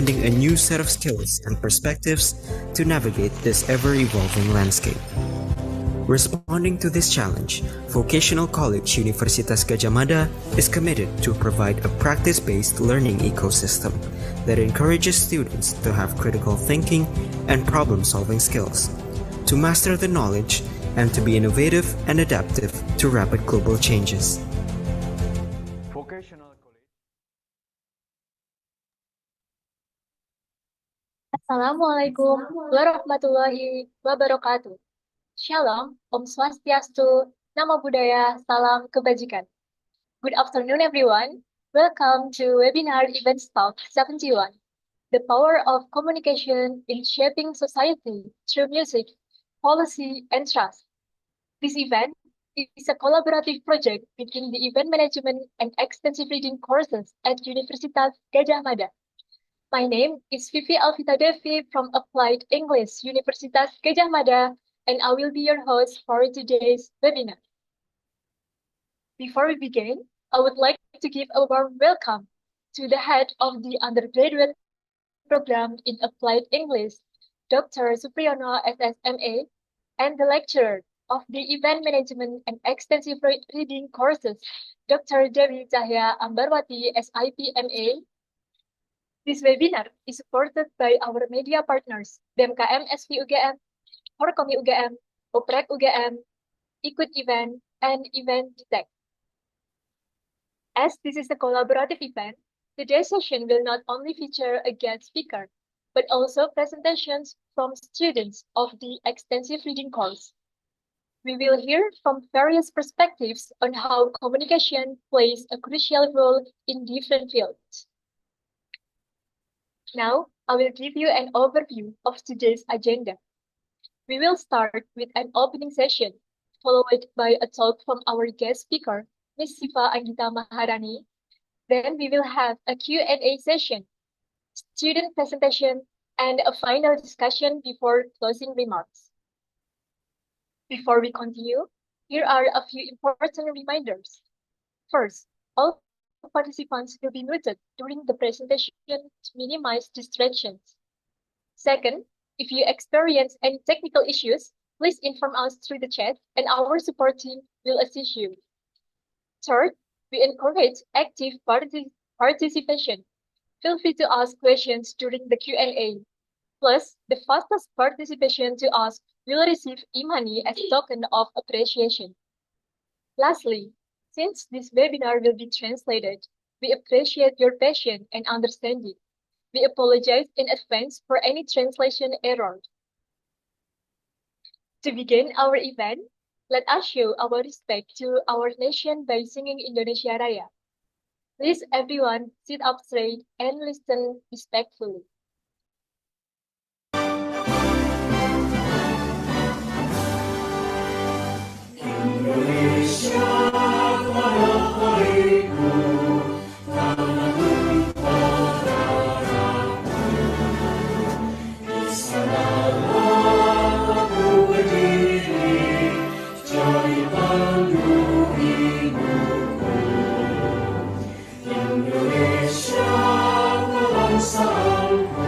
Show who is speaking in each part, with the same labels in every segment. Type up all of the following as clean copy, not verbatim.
Speaker 1: demanding a new set of skills and perspectives to navigate this ever-evolving landscape. Responding to this challenge, Vocational College Universitas Gadjah Mada is committed to provide a practice-based learning ecosystem that encourages students to have critical thinking and problem-solving skills, to master the knowledge, and to be innovative and adaptive to rapid global changes.
Speaker 2: Assalamualaikum warahmatullahi wabarakatuh. Shalom, Om Swastiastu, Namo Buddhaya, Salam Kebajikan. Good afternoon, everyone. Welcome to Webinar Event Talk 71, The Power of Communication in Shaping Society Through Music, Policy, and Trust. This event is a collaborative project between the Event Management and Extensive Reading courses at Universitas Gadjah Mada. My name is 𝗧𝗵𝗡𝗍𝗍 from Applied English, Universitas Gadjah Mada, and I will be your host for today's webinar. Before we begin, I would like to give a warm welcome to the head of the undergraduate program in Applied English, Dr. Supriyono, SSMA, and the lecturer of the Event Management and Extensive Reading courses, Dr. Dewi Cahya Ambarwati, SIPMA. This webinar is supported by our media partners, BMKM SV UGM, Horkomi UGM, Oprek UGM, Ikut Event, and Event Detect. As this is a collaborative event, today's session will not only feature a guest speaker, but also presentations from students of the Extensive Reading course. We will hear from various perspectives on how communication plays a crucial role in different fields. Now, I will give you an overview of today's agenda. We will start with an opening session, followed by a talk from our guest speaker, Ms. Siva Anggita Maharani. Then we will have a Q&A session, student presentation, and a final discussion before closing remarks. Before we continue, here are a few important reminders. First, all participants will be muted during the presentation to minimize distractions. Second, if you experience any technical issues, please inform us through the chat and our support team will assist you. Third, we encourage active participation. Feel free to ask questions during the Q&A. Plus, the fastest participation to ask will receive e-money as a token of appreciation. Lastly, since this webinar will be translated, we appreciate your patience and understanding. We apologize in advance for any translation error. To begin our event, let us show our respect to our nation by singing Indonesia Raya. Please everyone sit up straight and listen respectfully. Indonesia. Indonesia, kebangsaan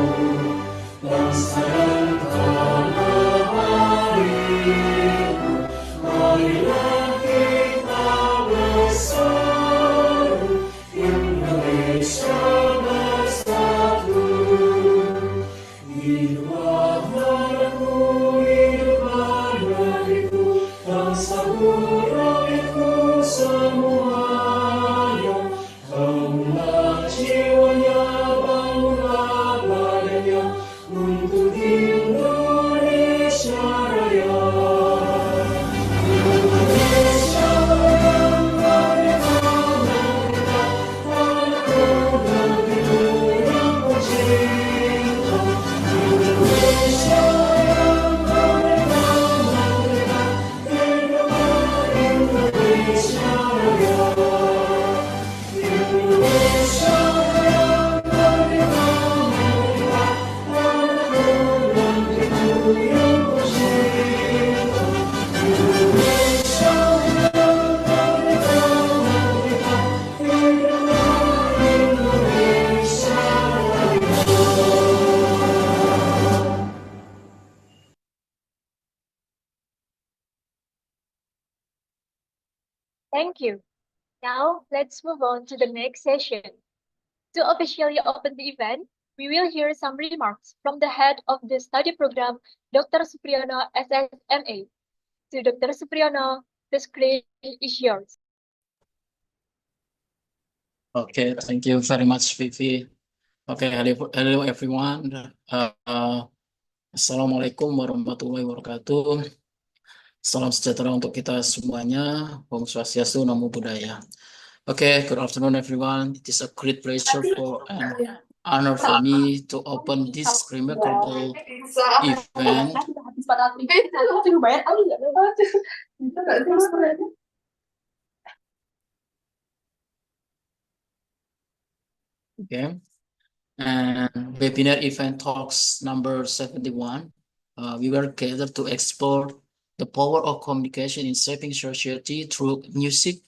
Speaker 2: Thank you. Now, let's move on to the next session. To officially open the event, we will hear some remarks from the head of the study program, Dr. Supriyono, SSMA. To Dr. Supriyono, the screen is yours.
Speaker 3: Okay, thank you very much, Vivi. Okay, hello everyone. Assalamualaikum warahmatullahi wabarakatuh. Salam sejahtera untuk kita semuanya. Om Swastiastu, Namo Buddhaya. Okay, good afternoon, everyone. It is a great pleasure and honor for me to open this remarkable event. Okay, and webinar event talks number 71. We were gathered to explore the power of communication in shaping society through music,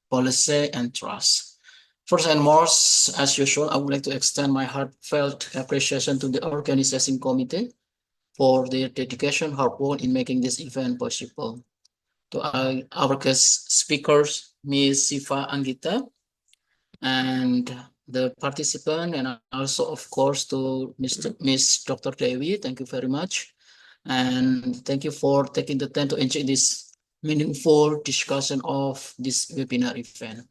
Speaker 3: policy, and trust. First and most, as usual, I would like to extend my heartfelt appreciation to the organizing committee for their dedication, hard work in making this event possible. To our guest speakers, Ms. 𝗪𝐶𝐶 and the participant, and also, of course, to Ms. Dr. Dewi. Thank you very much. And thank you for taking the time to enjoy this meaningful discussion of this webinar event.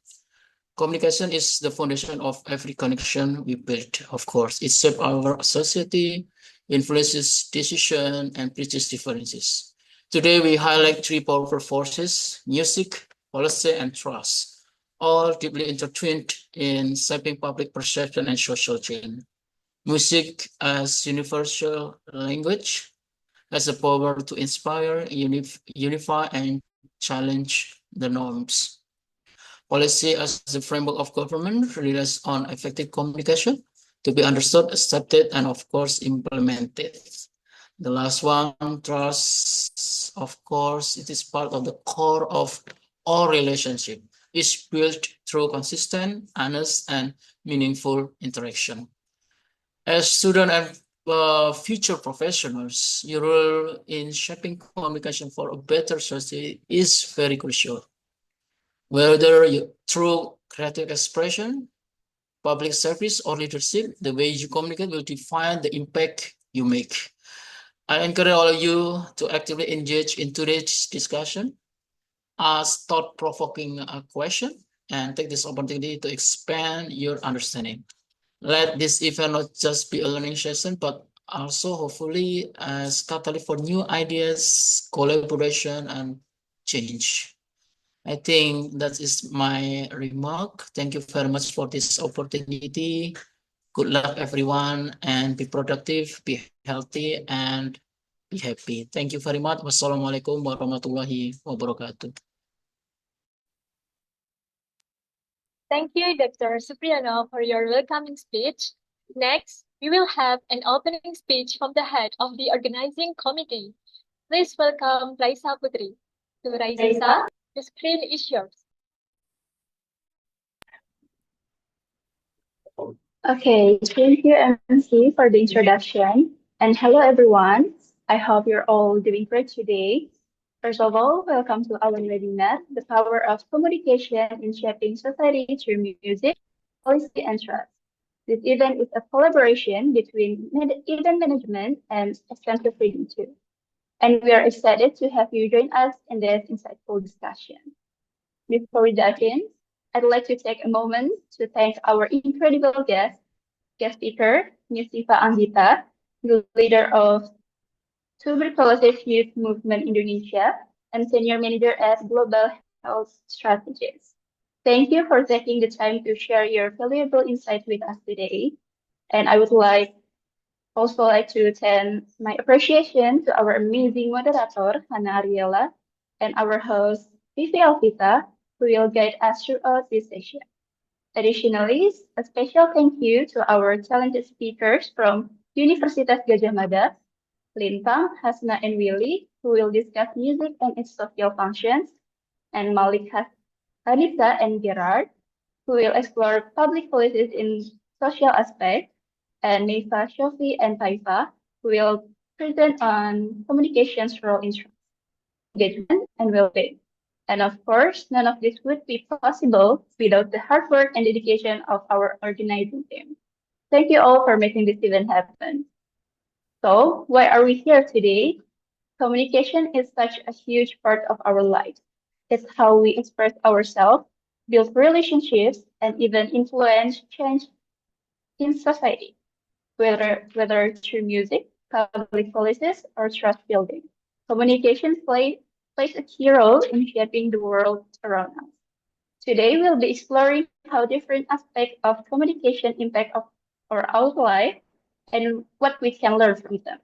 Speaker 3: Communication is the foundation of every connection we build, of course. It shapes our society, influences decision, and bridges differences. Today, we highlight three powerful forces: music, policy, and trust, all deeply intertwined in shaping public perception and social change. Music as universal language has the power to inspire, unify, and challenge the norms. Policy as the framework of government relies on effective communication to be understood, accepted, and of course implemented. The last one, trust, of course, it is part of the core of all relationship. It's built through consistent, honest, and meaningful interaction. As students and future professionals, your role in shaping communication for a better society is very crucial. Whether through creative expression, public service, or leadership, the way you communicate will define the impact you make. I encourage all of you to actively engage in today's discussion, ask thought-provoking question, and take this opportunity to expand your understanding. Let this event not just be a learning session, but also hopefully as catalyst for new ideas, collaboration, and change. I think that is my remark. Thank you very much for this opportunity. Good luck, everyone, and be productive, be healthy, and be happy. Thank you very much. Wassalamualaikum warahmatullahi wabarakatuh.
Speaker 2: Thank you, Dr. Supriyono, for your welcoming speech. Next, we will have an opening speech from the head of the organizing committee. Please welcome Raisa Putri. To Raisa, the screen is yours.
Speaker 4: Okay, thank you, MC, for the introduction. And hello, everyone. I hope you're all doing great today. First of all, welcome to our webinar, The Power of Communication in Shaping Society Through Music, Policy, and Trust. This event is a collaboration between event management and extensive reading too. And we are excited to have you join us in this insightful discussion. Before we dive in, I'd like to take a moment to thank our incredible guest speaker, Ms. 𝗪𝐶𝐶, the leader of 𝗬𝗵𝗽𝗁 Youth Movement Indonesia and Senior Manager at Global Health Strategies. Thank you for taking the time to share your valuable insight with us today. And I would also like to extend my appreciation to our amazing moderator, Hannah Ariela, and our host, Vivi Alvita, who will guide us throughout this session. Additionally, a special thank you to our talented speakers from Universitas Gadjah Mada, Lintang, Hasna, and Willy, who will discuss music and its social functions, and Malik, Kharnissa, and Gerard, who will explore public policies in social aspects, and Meiva, Shofi, and 𝗪𝗏, who will present on communications role in engagement and well-being. And of course, none of this would be possible without the hard work and dedication of our organizing team. Thank you all for making this event happen. So, why are we here today? Communication is such a huge part of our lives. It's how we express ourselves, build relationships, and even influence change in society, whether through music, public policies, or trust building. Communication plays a key role in shaping the world around us. Today, we'll be exploring how different aspects of communication impact our life and what we can learn from them.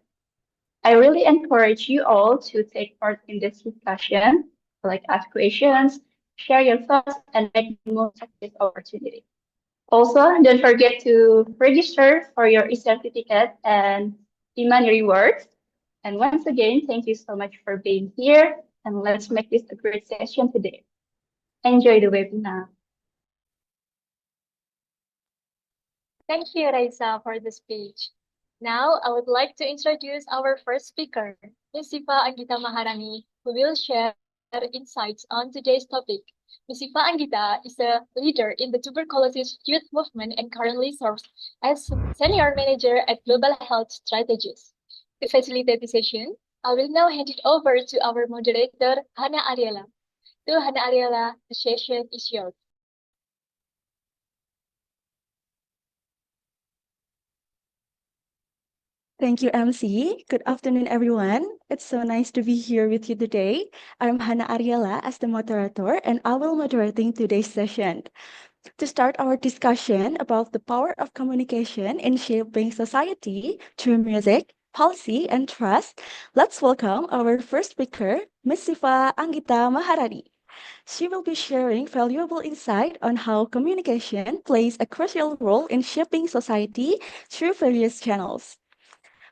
Speaker 4: I really encourage you all to take part in this discussion, like ask questions, share your thoughts, and make the most of this opportunity. Also, don't forget to register for your e-certificate and demand rewards. And once again, thank you so much for being here, and let's make this a great session today. Enjoy the webinar.
Speaker 2: Thank you, Raisa, for the speech. Now, I would like to introduce our first speaker, Ms. Siva Anggita Maharani, who will share insights on today's topic. Ms. Siva Anggita is a leader in the tuberculosis youth movement and currently serves as Senior Manager at Global Health Strategies. To facilitate the session, I will now hand it over to our moderator, Hana Ariela. To Hana Ariela, the session is yours.
Speaker 5: Thank you, MC. Good afternoon, everyone. It's so nice to be here with you today. I'm Hana Ariela as the moderator, and I will moderating today's session. To start our discussion about the power of communication in shaping society through music, policy, and trust, let's welcome our first speaker, Ms. Siva Anggita Maharani. She will be sharing valuable insight on how communication plays a crucial role in shaping society through various channels.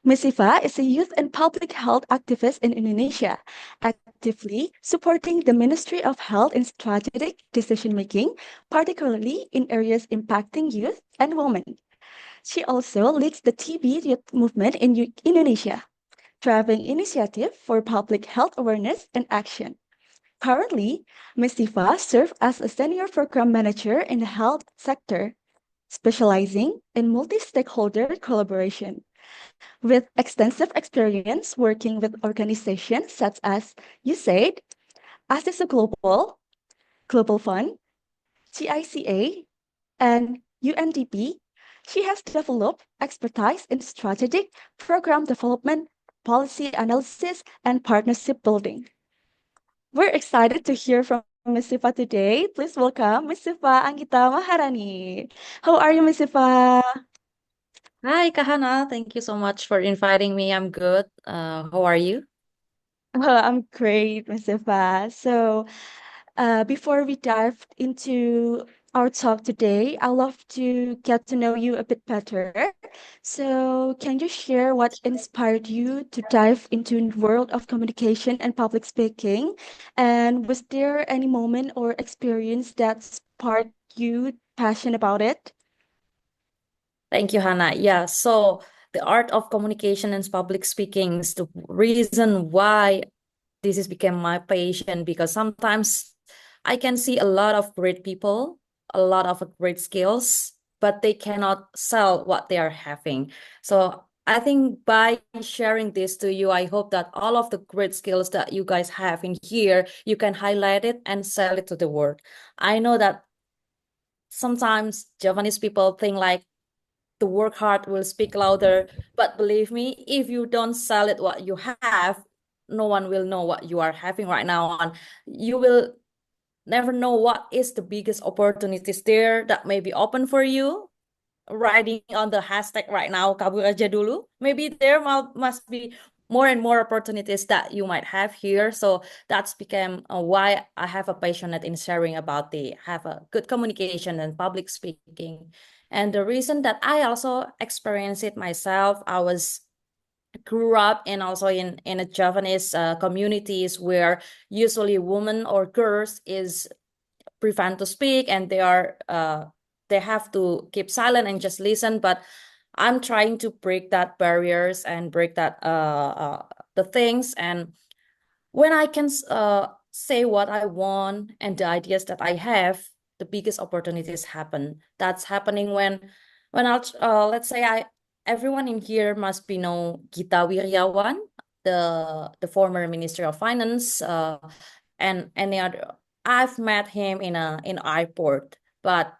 Speaker 5: Ms. Siva is a youth and public health activist in Indonesia, actively supporting the Ministry of Health in strategic decision-making, particularly in areas impacting youth and women. She also leads the TB youth movement in Indonesia, driving initiative for public health awareness and action. Currently, Ms. Siva serves as a senior program manager in the health sector, specializing in multi-stakeholder collaboration. With extensive experience working with organizations such as USAID, Access Global, Global Fund, 𝗪𝐶A, and UNDP, she has developed expertise in strategic program development, policy analysis, and partnership building. We're excited to hear from Ms. Siva today. Please welcome Ms. Siva Anggita Maharani. How are you, Ms. Siva?
Speaker 6: Hi, Kahana. Thank you so much for inviting me. I'm good. How are you?
Speaker 5: Well, I'm great, Ms. Siva. So, before we dive into our talk today, I'd love to get to know you a bit better. So, can you share what inspired you to dive into the world of communication and public speaking? And was there any moment or experience that sparked you passion about it?
Speaker 6: Thank you, Hannah. Yeah, so the art of communication and public speaking is the reason why this has become my passion, because sometimes I can see a lot of great people, a lot of great skills, but they cannot sell what they are having. So I think by sharing this to you, I hope that all of the great skills that you guys have in here, you can highlight it and sell it to the world. I know that sometimes Japanese people think like the work hard will speak louder, but believe me, if you don't sell it what you have, no one will know what you are having right now, and you will never know what is the biggest opportunities there that may be open for you. Writing on the hashtag right now, kabur aja dulu, maybe there must be more and more opportunities that you might have here. So that's become why I have a passionate in sharing about have a good communication and public speaking. And the reason that I also experienced it myself, grew up and also in a Japanese communities where usually women or girls is prevent to speak, and they have to keep silent and just listen. But I'm trying to break that barriers and break that the things. And when I can say what I want and the ideas that I have, the biggest opportunities happen. That's happening when let's say everyone in here must be know Gita Wirjawan, the former Minister of Finance, and any other. I've met him in in airport, but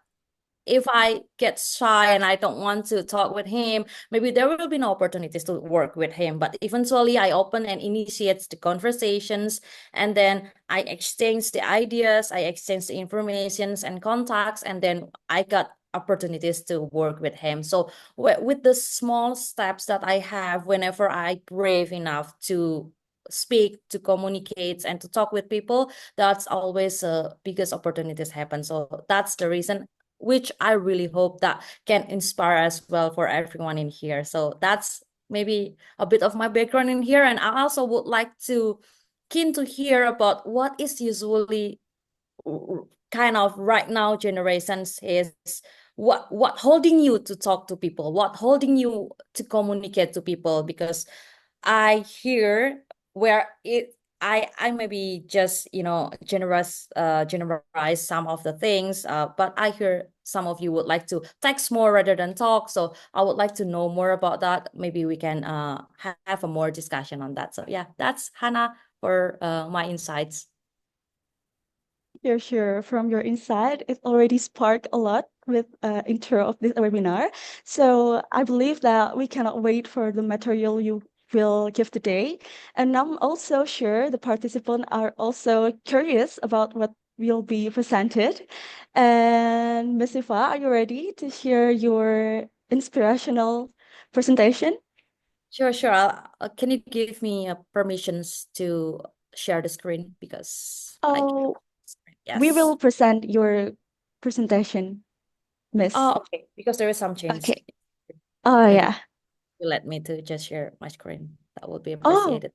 Speaker 6: if I get shy and I don't want to talk with him, maybe there will be no opportunities to work with him. But eventually I open and initiate the conversations, and then I exchange the ideas, I exchange the informations and contacts, and then I got opportunities to work with him. So with the small steps that I have, whenever I brave enough to speak, to communicate, and to talk with people, that's always biggest opportunities happen. So that's the reason, which I really hope that can inspire as well for everyone in here. So that's maybe a bit of my background in here. And I also would like to keen to hear about what is usually kind of right now generations is what holding you to talk to people, what holding you to communicate to people, because I hear where I maybe just generalize some of the things, but I hear some of you would like to text more rather than talk. So I would like to know more about that. Maybe we can have a more discussion on that. So yeah, that's Hannah for my insights.
Speaker 5: Sure. From your insight, it already sparked a lot with intro of this webinar. So I believe that we cannot wait for the material you will give today. And I'm also sure the participants are also curious about what will be presented. And Ms. Siva, are you ready to share your inspirational presentation?
Speaker 6: Sure. Can you give me permissions to share the screen, because
Speaker 5: Oh,
Speaker 6: yes.
Speaker 5: we will present your presentation, Miss.
Speaker 6: Oh, okay. Because there is some change.
Speaker 5: Okay. Oh,
Speaker 6: Maybe
Speaker 5: yeah.
Speaker 6: you let me to just share my screen. That would be
Speaker 5: Oh,
Speaker 6: appreciated.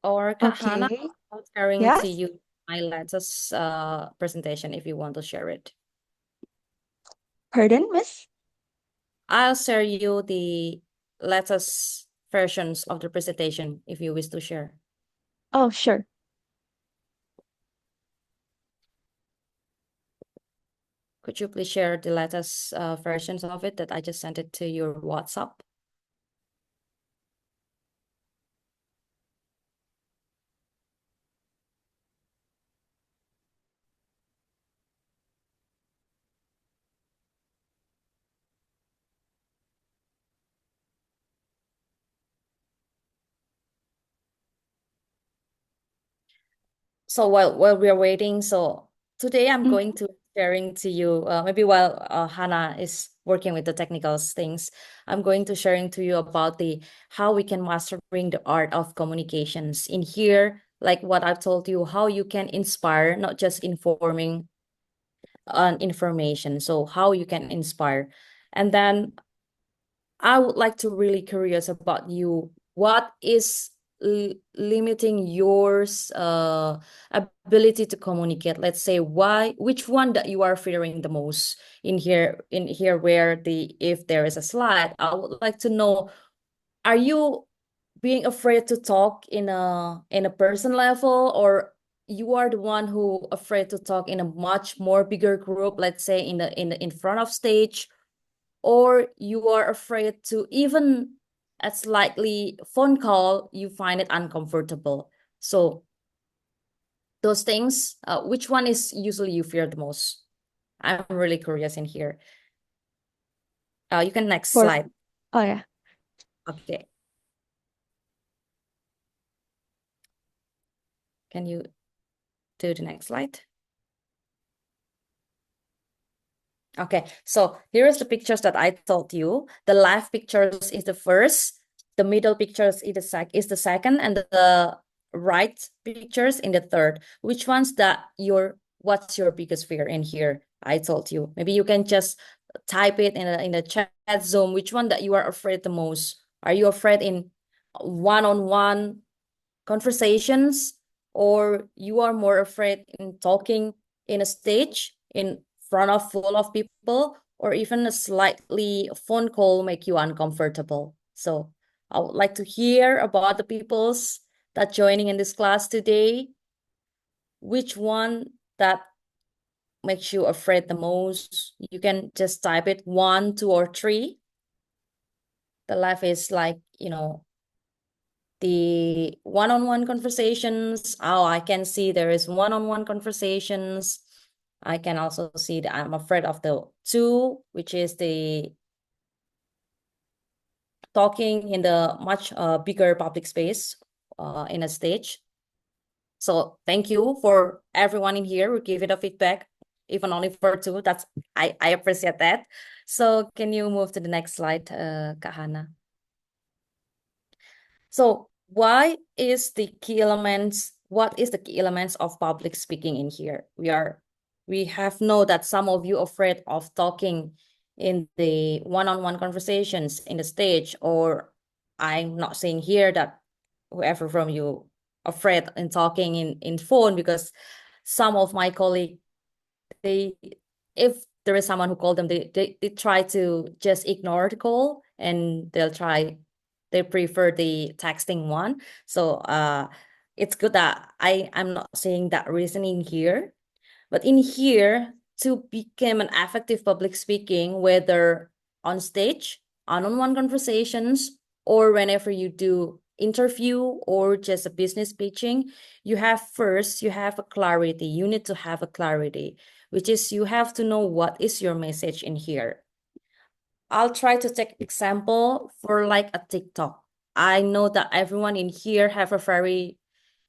Speaker 6: Or Kak Hannah,
Speaker 5: okay.
Speaker 6: I'm sharing to
Speaker 5: Yes.
Speaker 6: you my latest presentation if you want to share it.
Speaker 5: Pardon, Miss?
Speaker 6: I'll share you the latest versions of the presentation if you wish to share.
Speaker 5: Oh, sure.
Speaker 6: Could you please share the latest versions of it that I just sent it to your WhatsApp? So while we are waiting, so today I'm going to sharing to you, maybe while Hannah is working with the technical things, I'm going to sharing to you about the how we can mastering the art of communications in here, like what I've told you, how you can inspire, not just informing on information. So how you can inspire. And then I would like to really curious about you. What is limiting yours ability to communicate? Let's say which one that you are fearing the most in here where if there is a slide, I would like to know, are you being afraid to talk in a person level, or you are the one who afraid to talk in a much more bigger group, let's say in front of stage, or you are afraid to even a slightly phone call, you find it uncomfortable. So those things, which one is usually you fear the most? I'm really curious in here. You can next slide.
Speaker 5: Oh, yeah.
Speaker 6: Okay. Can you do the next slide? Okay, so here is the pictures that I told you. The left pictures is the first, the middle pictures is the second, and the right pictures in the third. Which one's what's your biggest fear in here? I told you. Maybe you can just type it in the chat Zoom. Which one that you are afraid the most? Are you afraid in one-on-one conversations, or you are more afraid in talking in a stage in front of full of people, or even a slightly phone call make you uncomfortable. So I would like to hear about the peoples that joining in this class today. Which one that makes you afraid the most? You can just type it 1, 2, or 3. The life is like, the one-on-one conversations. Oh, I can see there is one-on-one conversations. I can also see that I'm afraid of the 2, which is the talking in the much bigger public space in a stage. So thank you for everyone in here who give it a feedback, even only for 2. I appreciate that. So can you move to the next slide, Kak Hana? So what is the key elements of public speaking in here? We have know that some of you afraid of talking in the one-on-one conversations in the stage, or I'm not saying here that whoever from you afraid in talking in phone, because some of my colleagues, if there is someone who called them, they try to just ignore the call, and they prefer the texting one. So it's good that I'm not saying that reasoning here, but in here, to become an effective public speaking, whether on stage, one-on-one conversations, or whenever you do interview or just a business pitching, you have a clarity. You need to have a clarity, which is you have to know what is your message in here. I'll try to take example for like a TikTok. I know that everyone in here have a very,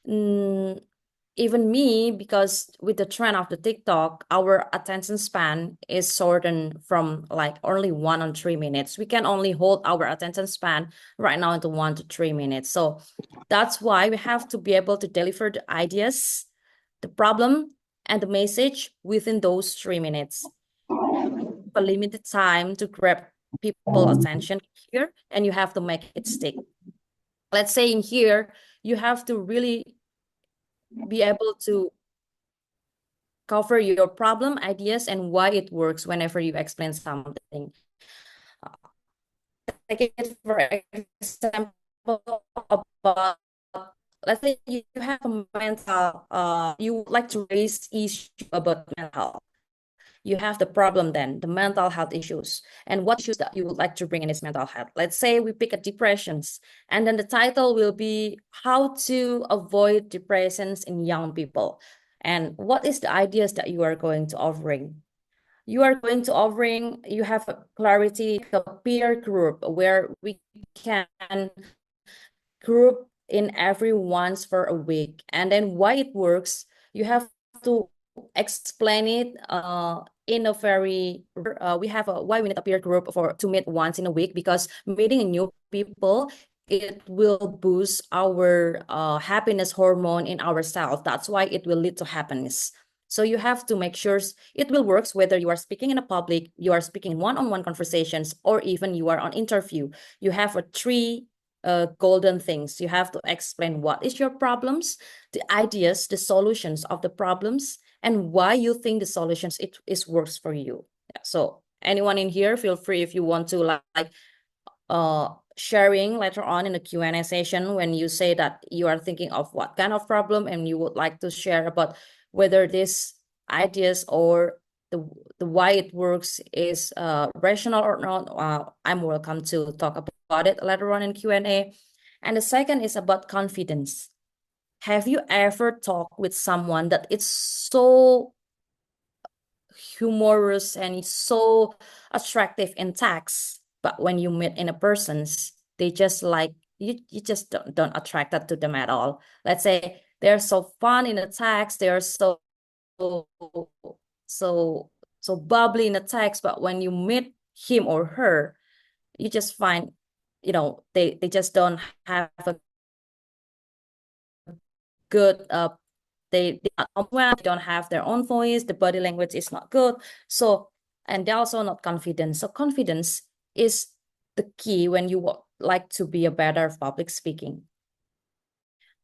Speaker 6: even me, because with the trend of the TikTok, our attention span is shortened from like only 1 or 3 minutes. We can only hold our attention span right now into 1 to 3 minutes. So that's why we have to be able to deliver the ideas, the problem, and the message within those 3 minutes. A limited time to grab people's attention here, and you have to make it stick. Let's say in here, you have to really be able to cover your problem, ideas, and why it works whenever you explain something. Take it for example about, let's say you have a mental, you would like to raise issue about mental. You have the problem then, the mental health issues. And what issues that you would like to bring in is mental health. Let's say we pick a depressions, and then the title will be how to avoid depressions in young people. And what is the ideas that you are going to offering? You are going to offering, you have a clarity, a peer group where we can group in every once for a week. And then why it works, you have to explain it in a very we have a why we need a peer group to meet once in a week, because meeting new people, it will boost our happiness hormone in ourselves. That's why it will lead to happiness. So you have to make sure it will work whether you are speaking in a public, you are speaking one-on-one conversations, or even you are on interview. You have a 3 golden things. You have to explain what is your problems, the ideas, the solutions of the problems, and why you think the solutions it works for you. Yeah. So anyone in here, feel free if you want to sharing later on in the Q&A session when you say that you are thinking of what kind of problem and you would like to share about whether these ideas or the why it works is rational or not. I'm welcome to talk about it later on in Q&A. And the second is about confidence. Have you ever talked with someone that it's so humorous and it's so attractive in text, but when you meet in a person's, they just like you just don't attract that to them at all. Let's say they're so fun in the text, they're so bubbly in the text, but when you meet him or her, you just find, they just don't have a good they don't have their own voice, the body language is not good, so, and they're also not confident. So confidence is the key when you would like to be a better public speaking.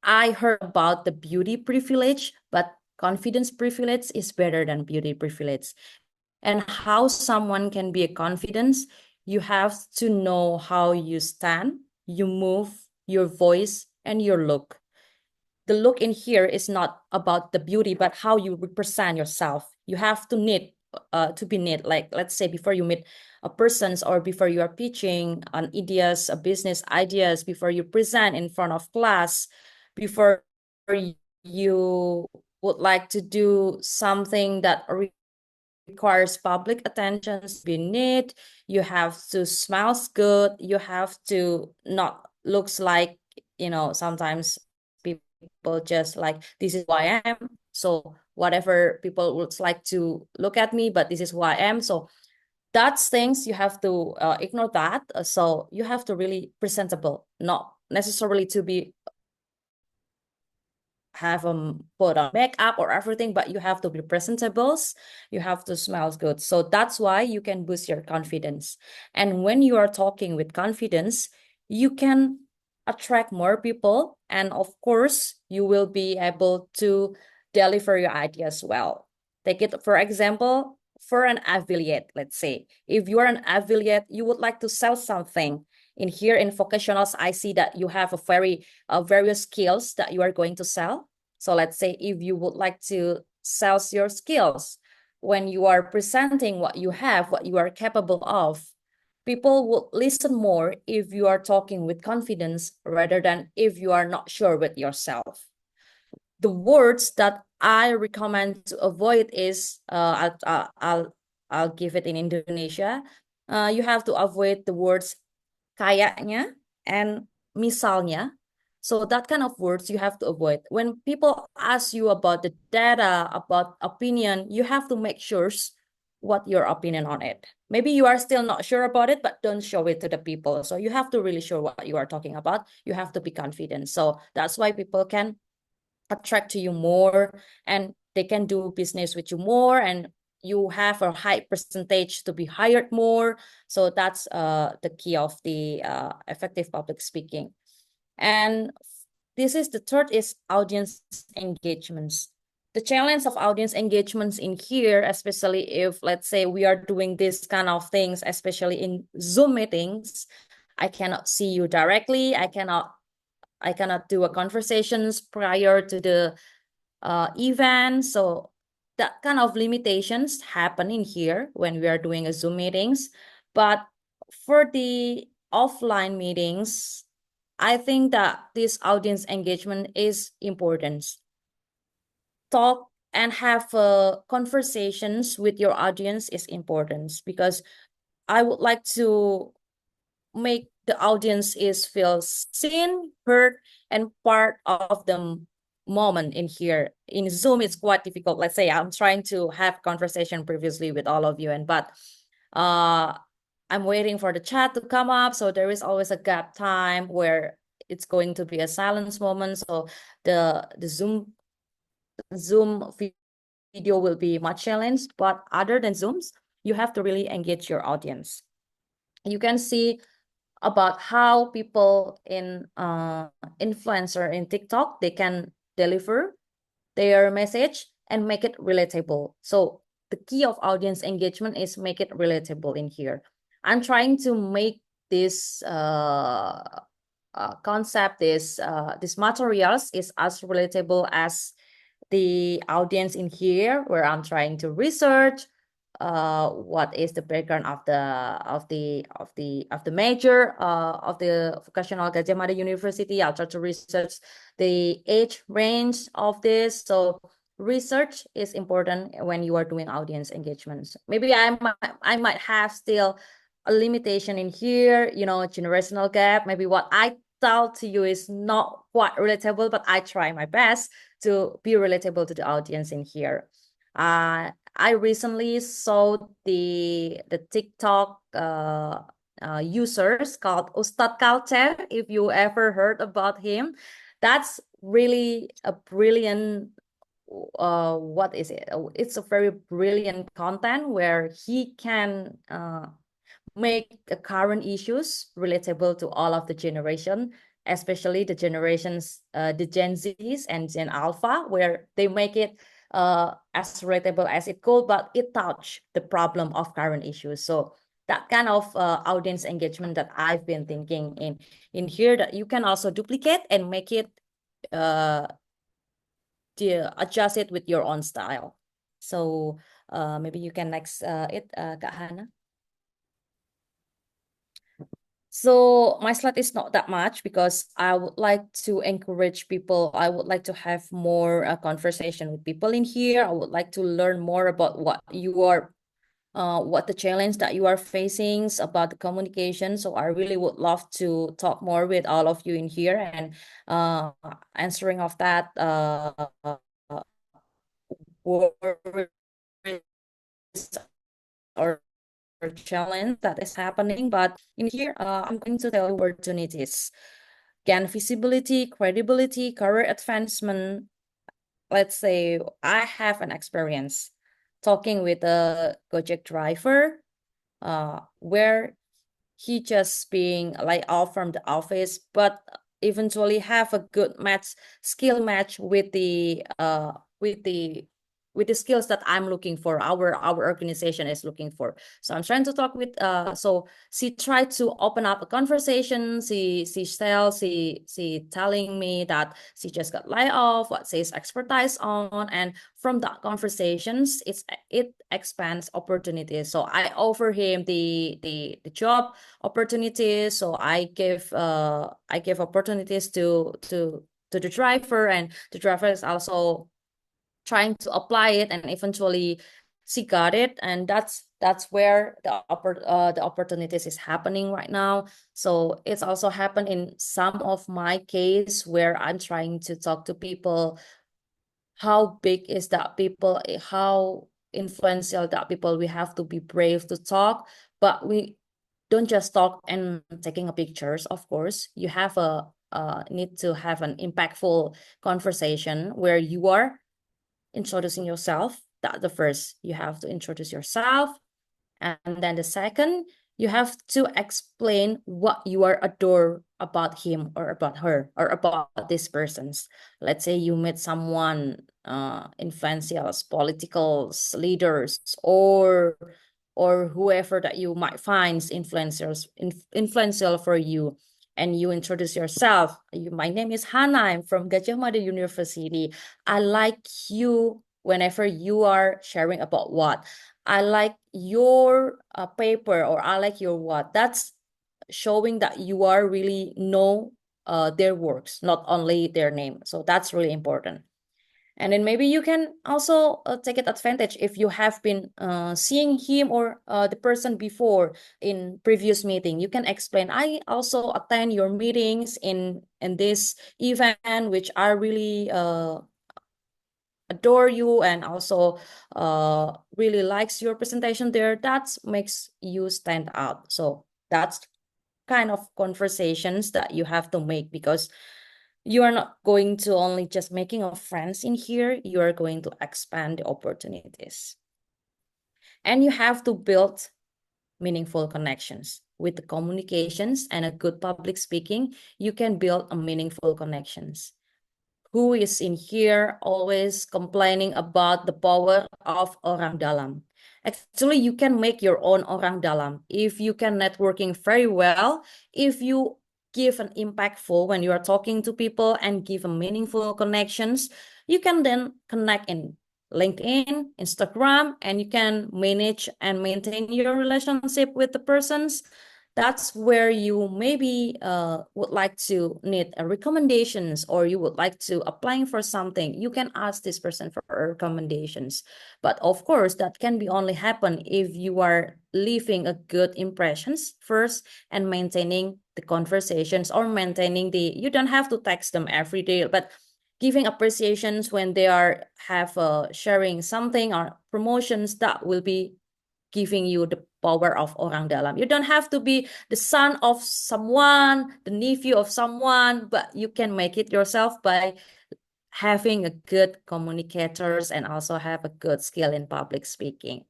Speaker 6: I heard about the beauty privilege, but confidence privilege is better than beauty privilege. And how someone can be a confidence, you have to know how you stand, you move, your voice, and your look. The look in here is not about the beauty, but how you represent yourself. You have to be neat. Like, let's say before you meet a person or before you are pitching on ideas, business ideas, before you present in front of class, before you would like to do something that requires public attention, be neat, you have to smells good, you have to not looks like, sometimes people just like, this is who I am, so whatever people would like to look at me, but this is who I am. So that's things you have to ignore that. So you have to really presentable, not necessarily to be have put on makeup or everything, but you have to be presentables, you have to smell good. So that's why you can boost your confidence. And when you are talking with confidence, you can attract more people, and of course you will be able to deliver your ideas well. Take it for example, for an affiliate. Let's say if you are an affiliate, you would like to sell something. In here in vocationals, I see that you have various skills that you are going to sell. So let's say if you would like to sell your skills, when you are presenting what you have, what you are capable of, people will listen more if you are talking with confidence rather than if you are not sure with yourself. The words that I recommend to avoid is, I'll give it in Indonesia. You have to avoid the words kayaknya and misalnya. So that kind of words you have to avoid. When people ask you about the data, about opinion, you have to make sure what your opinion on it. Maybe you are still not sure about it, but don't show it to the people. So you have to really sure what you are talking about. You have to be confident. So that's why people can attract to you more, and they can do business with you more, and you have a high percentage to be hired more. So that's the key of the effective public speaking. And this is the third is audience engagements. The challenge of audience engagements in here, especially if, let's say, we are doing this kind of things, especially in Zoom meetings, I cannot see you directly. I cannot do a conversations prior to the event. So that kind of limitations happen in here when we are doing a Zoom meetings. But for the offline meetings, I think that this audience engagement is important. Talk and have conversations with your audience is important, because I would like to make the audience feel seen, heard, and part of the moment in here. In Zoom, it's quite difficult. Let's say I'm trying to have conversation previously with all of you, but I'm waiting for the chat to come up. So there is always a gap time where it's going to be a silence moment. So the Zoom video will be much challenged. But other than Zooms, you have to really engage your audience. You can see about how people in influencer in TikTok, they can deliver their message and make it relatable. So the key of audience engagement is make it relatable in here. I'm trying to make this concept, this materials is as relatable as the audience in here, where I'm trying to research what is the background of the major of the vocational Gajah Mada University. I'll try to research the age range of this. So research is important when you are doing audience engagements. Maybe I might have still a limitation in here, generational gap. Maybe what I tell to you is not quite relatable, but I try my best to be relatable to the audience in here. I recently saw the TikTok users called 𝗪𝗪𝗪𝗪, if you ever heard about him. That's really a brilliant, what is it? It's a very brilliant content where he can make the current issues relatable to all of the generation, especially the generations, the Gen Zs and Gen Alpha, where they make it as relatable as it could, but it touched the problem of current issues. So that kind of audience engagement that I've been thinking in here, that you can also duplicate and make it adjust it with your own style. So maybe you can next Kak Hana. So my slide is not that much because I would like to encourage people. I would like to have more conversation with people in here. I would like to learn more about what the challenge that you are facing about the communication. So I really would love to talk more with all of you in here and answering of that worries or challenge that is happening. But in here, I'm going to tell you opportunities. Gain visibility, credibility, career advancement. Let's say I have an experience talking with a Gojek driver where he just being laid off from the office, but eventually have a good skill match with the skills that I'm looking for, our organization is looking for. So I'm trying to talk with so she tried to open up a conversation. She telling me that she just got laid off, what she's expertise on, and from that conversations it expands opportunities. So I offer him the job opportunities. So I give opportunities to the driver, and the driver is also trying to apply it, and eventually she got it, and that's where the opportunities is happening right now. So it's also happened in some of my case where I'm trying to talk to people. How big is that people? How influential that people? We have to be brave to talk, but we don't just talk and taking a pictures. Of course, you have need to have an impactful conversation where you are introducing yourself. That's the first. You have to introduce yourself. And then the second, you have to explain what you are adore about him or about her or about these persons. Let's say you met someone, influentials, political leaders, or whoever that you might find influential for you. And you introduce yourself. My name is Hana. I'm from Gajah Mada University. I like you whenever you are sharing about what. I like your paper, or I like your what. That's showing that you are really know their works, not only their name. So that's really important. And then maybe you can also take it advantage if you have been seeing him or the person before in previous meeting. You can explain, I also attend your meetings in this event, which I really adore you, and also really likes your presentation there. That makes you stand out. So that's kind of conversations that you have to make, because you are not going to only just making of friends in here, you are going to expand the opportunities. And you have to build meaningful connections. With the communications and a good public speaking, you can build a meaningful connections. Who is in here always complaining about the power of orang dalam? Actually, you can make your own orang dalam. If you can networking very well, if you give an impactful when you are talking to people and give a meaningful connections, you can then connect in LinkedIn, Instagram, and you can manage and maintain your relationship with the persons. That's where you maybe would like to need recommendations, or you would like to applying for something. You can ask this person for recommendations. But of course, that can be only happen if you are leaving a good impressions first and maintaining the conversations, or maintaining you don't have to text them every day, but giving appreciations when they are sharing something or promotions that will be giving you the power of orang dalam. You don't have to be the son of someone, the nephew of someone, but you can make it yourself by having a good communicators and also have a good skill in public speaking.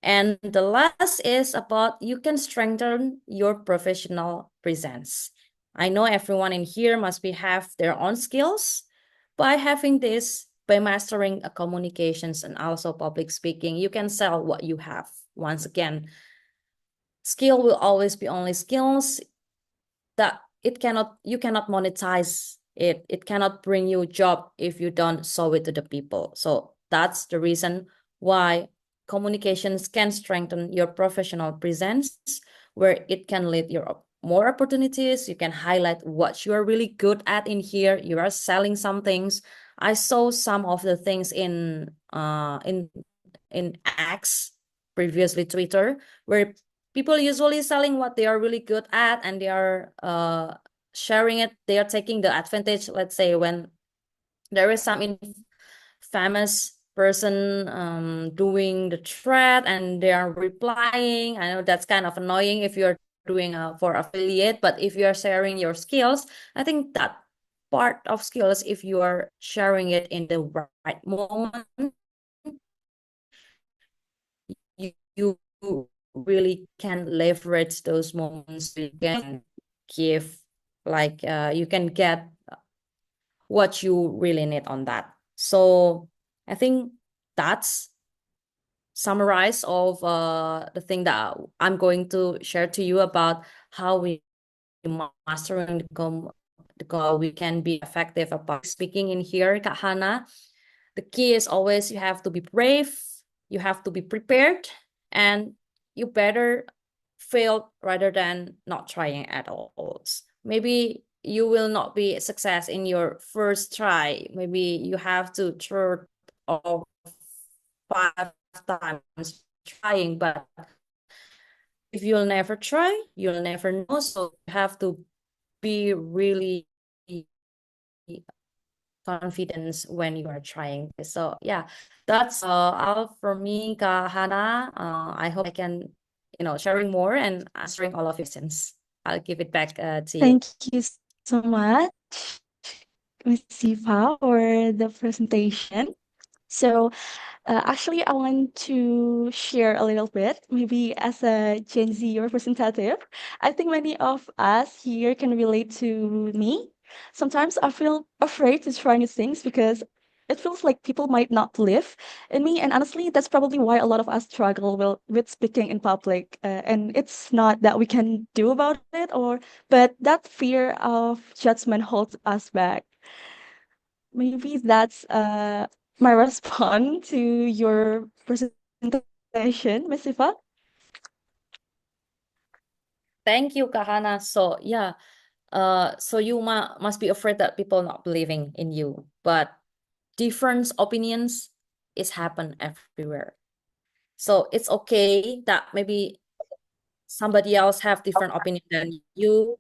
Speaker 6: And the last is about you can strengthen your professional presence. I know everyone in here must have their own skills. By having this, by mastering communications and also public speaking, you can sell what you have. Once again, skill will always be only skills that you cannot monetize it. It cannot bring you a job if you don't show it to the people. So that's the reason why communications can strengthen your professional presence, where it can lead your more opportunities. You can highlight what you are really good at in here. You are selling some things. I saw some of the things in X, previously Twitter, where people usually selling what they are really good at, and they are sharing it. They are taking the advantage. Let's say when there is some famous person doing the thread and they are replying. I know that's kind of annoying if you're doing for affiliate, but if you are sharing your skills, I think that part of skills, if you are sharing it in the right moment, you really can leverage those moments. You can give, like, you can get what you really need on that. So I think that's summarize of the thing that I'm going to share to you about how we mastering the goal. We can be effective about speaking in here, Kak Hana. The key is always you have to be brave, you have to be prepared, and you better fail rather than not trying at all. Maybe you will not be a success in your first try. Maybe you have to try or 5 times trying, but if you'll never try, you'll never know. So you have to be really confident when you are trying this. So yeah, that's all for me, Kak Hana. I hope I can, sharing more and answering all of your questions. I'll give it back to you.
Speaker 5: Thank you so much, Ms. Siva, for the presentation. So actually, I want to share a little bit, maybe as a Gen Z representative. I think many of us here can relate to me. Sometimes I feel afraid to try new things because it feels like people might not believe in me. And honestly, that's probably why a lot of us struggle with speaking in public. And it's not that we can do about it, but that fear of judgment holds us back. Maybe that's my response to your presentation, Ms. Siva.
Speaker 6: Thank you, Kak Hana. So yeah, so you must be afraid that people not believing in you, but different opinions is happen everywhere. So it's okay that maybe somebody else have different opinion than you,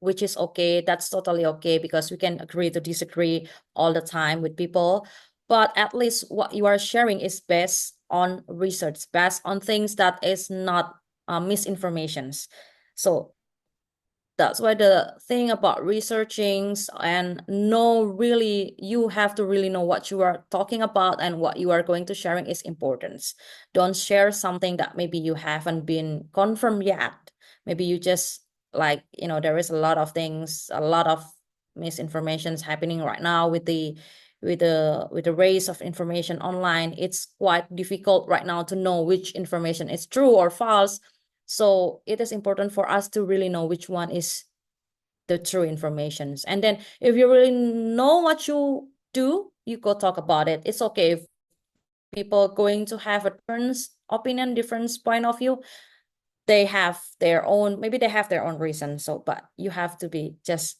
Speaker 6: which is okay. That's totally okay, because we can agree to disagree all the time with people. But at least what you are sharing is based on research, based on things that is not misinformations. So that's why the thing about researching and you have to really know what you are talking about and what you are going to sharing is important. Don't share something that maybe you haven't been confirmed yet. Maybe you just there is a lot of things, a lot of misinformations happening right now with the race of information online. It's quite difficult right now to know which information is true or false. So it is important for us to really know which one is the true informations. And then if you really know what you do, you go talk about it. It's okay if people going to have a different opinion, different point of view. Maybe they have their own reason. So, but you have to be just,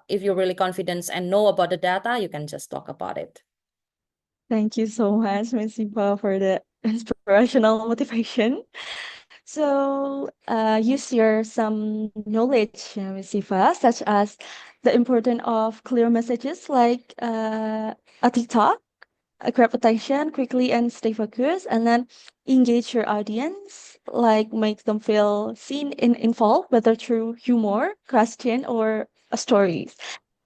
Speaker 6: if you're really confident and know about the data, you can just talk about it.
Speaker 5: Thank you so much, Ms. Siva, for the inspirational motivation. So you share some knowledge, Ms. Siva, such as the importance of clear messages like a TikTok, grab attention quickly and stay focused, and then engage your audience, like make them feel seen and involved, whether through humor, question, or stories.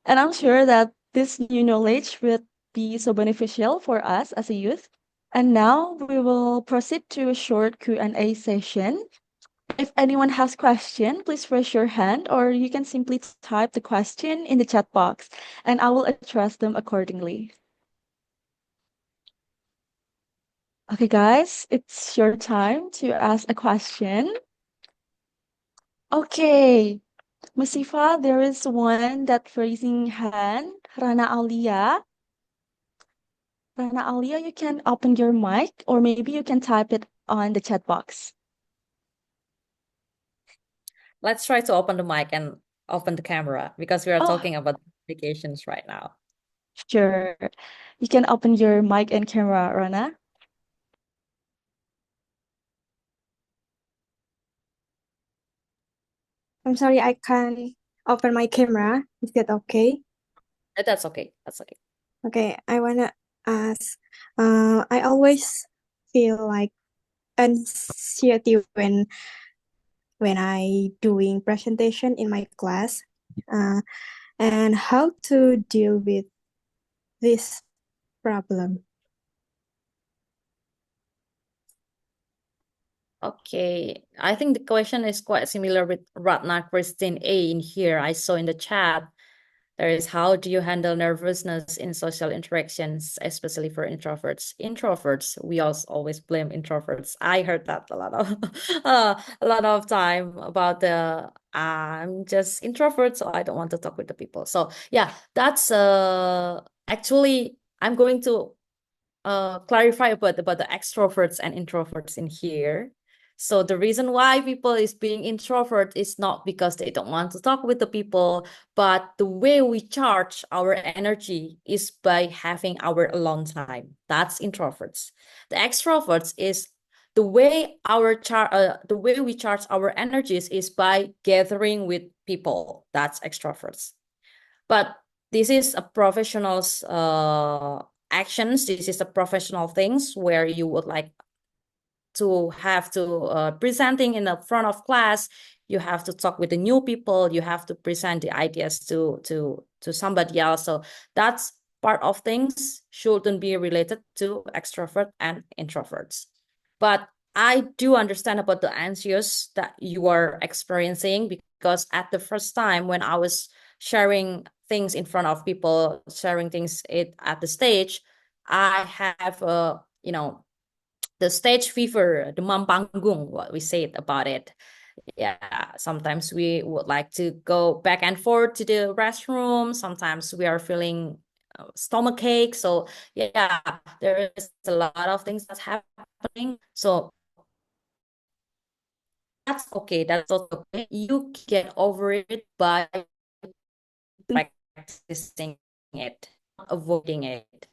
Speaker 5: And I'm sure that this new knowledge will be so beneficial for us as a youth. And now we will proceed to a short Q&A session. If anyone has question, please raise your hand, or you can simply type the question in the chat box, and I will address them accordingly. Okay, guys, it's your time to ask a question. Okay, Musifa, there is one that raising hand. Rana Alia. Rana Alia, you can open your mic or maybe you can type it on the chat box.
Speaker 6: Let's try to open the mic and open the camera because we are
Speaker 5: Oh,
Speaker 6: talking about applications right now.
Speaker 5: sure. You can open your mic and camera, Rana.
Speaker 7: I'm sorry, I can't open my camera. Is that okay?
Speaker 6: That's okay. That's okay.
Speaker 7: Okay, I wanna ask. I always feel like anxiety when I doing presentation in my class. And how to deal with this problem?
Speaker 6: Okay, I think the question is quite similar with Ratna Christine A in here. I saw in the chat, there is how do you handle nervousness in social interactions, especially for introverts? Introverts, we also always blame introverts. I heard that a lot of time about the I'm just introvert, so I don't want to talk with the people. So yeah, that's actually I'm going to clarify about the extroverts and introverts in here. So the reason why people is being introvert is not because they don't want to talk with the people, but the way we charge our energy is by having our alone time. That's introverts. The extroverts is the way the way we charge our energies is by gathering with people. That's extroverts. But this is a professional's actions. This is a professional things where you would like to have to presenting in the front of class. You have to talk with the new people. You have to present the ideas to somebody else. So that's part of things shouldn't be related to extrovert and introverts. But I do understand about the anxious that you are experiencing, because at the first time when I was sharing things in front of people, sharing things at the stage, I have the stage fever, demam panggung, what we said about it. Yeah, sometimes we would like to go back and forth to the restroom. Sometimes we are feeling stomach ache. So yeah, there is a lot of things that's happening. So that's okay. That's also okay. You get over it by practicing it, not avoiding it.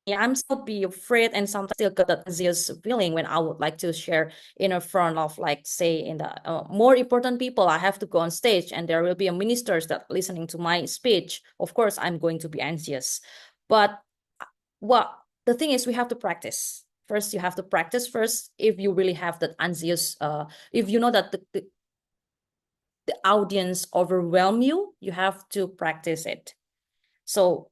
Speaker 6: I'm still be afraid and sometimes still got that anxious feeling when I would like to share in a front of, like, say, in the more important people. I have to go on stage and there will be a ministers that listening to my speech. Of course, I'm going to be anxious. But the thing is, we have to practice. First, you have to practice first. If you really have that anxious, if you know that the audience overwhelm you, you have to practice it. So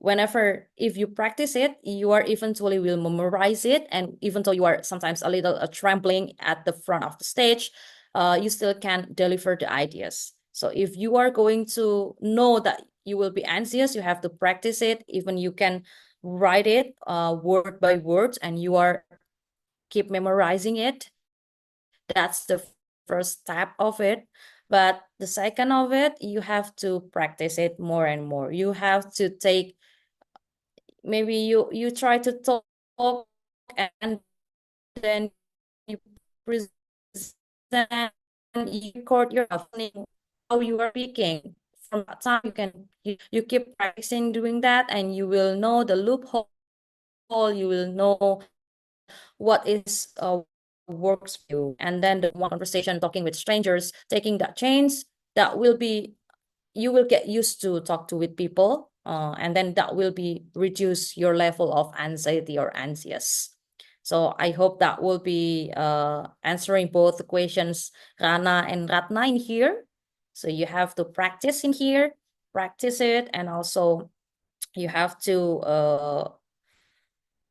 Speaker 6: if you practice it, you are eventually will memorize it. And even though you are sometimes a little trembling at the front of the stage, you still can deliver the ideas. So if you are going to know that you will be anxious, you have to practice it. Even you can write it word by word and you are keep memorizing it. That's the first step of it. But the second of it, you have to practice it more and more. You have to take, maybe you try to talk and then you present, you record yourself how you are speaking. From that time, you keep practicing doing that, and you will know the loophole. You will know what is works for you. And then the one conversation, talking with strangers, taking that chance, that will be, you will get used to talk to with people, and then that will be reduce your level of anxiety or anxious. So I hope that will be answering both the questions, Rana and Ratna, in here. So you have to practice in here, practice it, and also you have to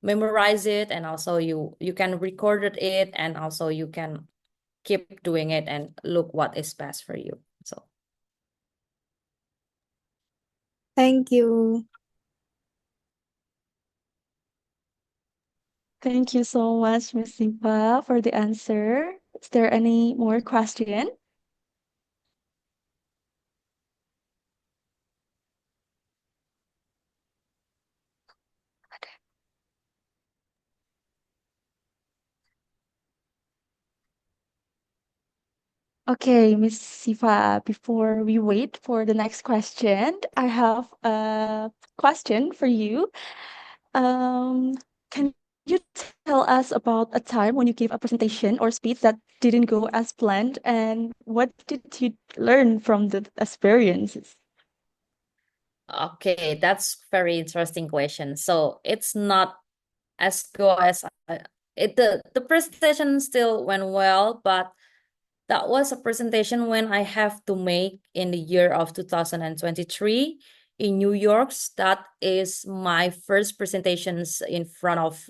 Speaker 6: memorize it, and also you can record it, and also you can keep doing it and look what is best for you. So
Speaker 7: Thank you.
Speaker 5: Thank you so much, Miss Siva, for the answer. Is there any more question? Okay, Miss Siva, before we wait for the next question, I have a question for you. Can you tell us about a time when you gave a presentation or speech that didn't go as planned, and what did you learn from the experiences?
Speaker 6: Okay, that's very interesting question. So it's not as go as the presentation still went well, but that was a presentation when I have to make in the year of 2023 in New York. That is my first presentations in front of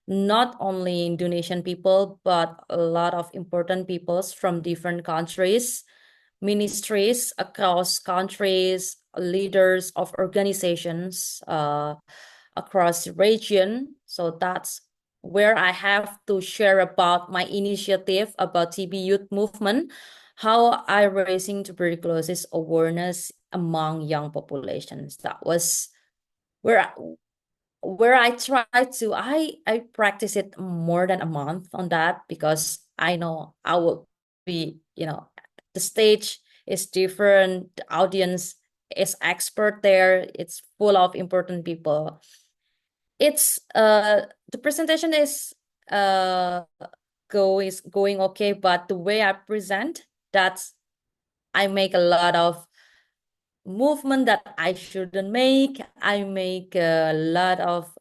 Speaker 6: not only Indonesian people, but a lot of important peoples from different countries, ministries across countries, leaders of organizations across the region. So that's where I have to share about my initiative about TB youth movement, how I raising tuberculosis awareness among young populations. That was where I tried to I practice it more than a month on that, because I know I will be, the stage is different, the audience is expert there, it's full of important people. It's the presentation is going okay, but the way I present, that's I make a lot of movement that I shouldn't make. I make a lot of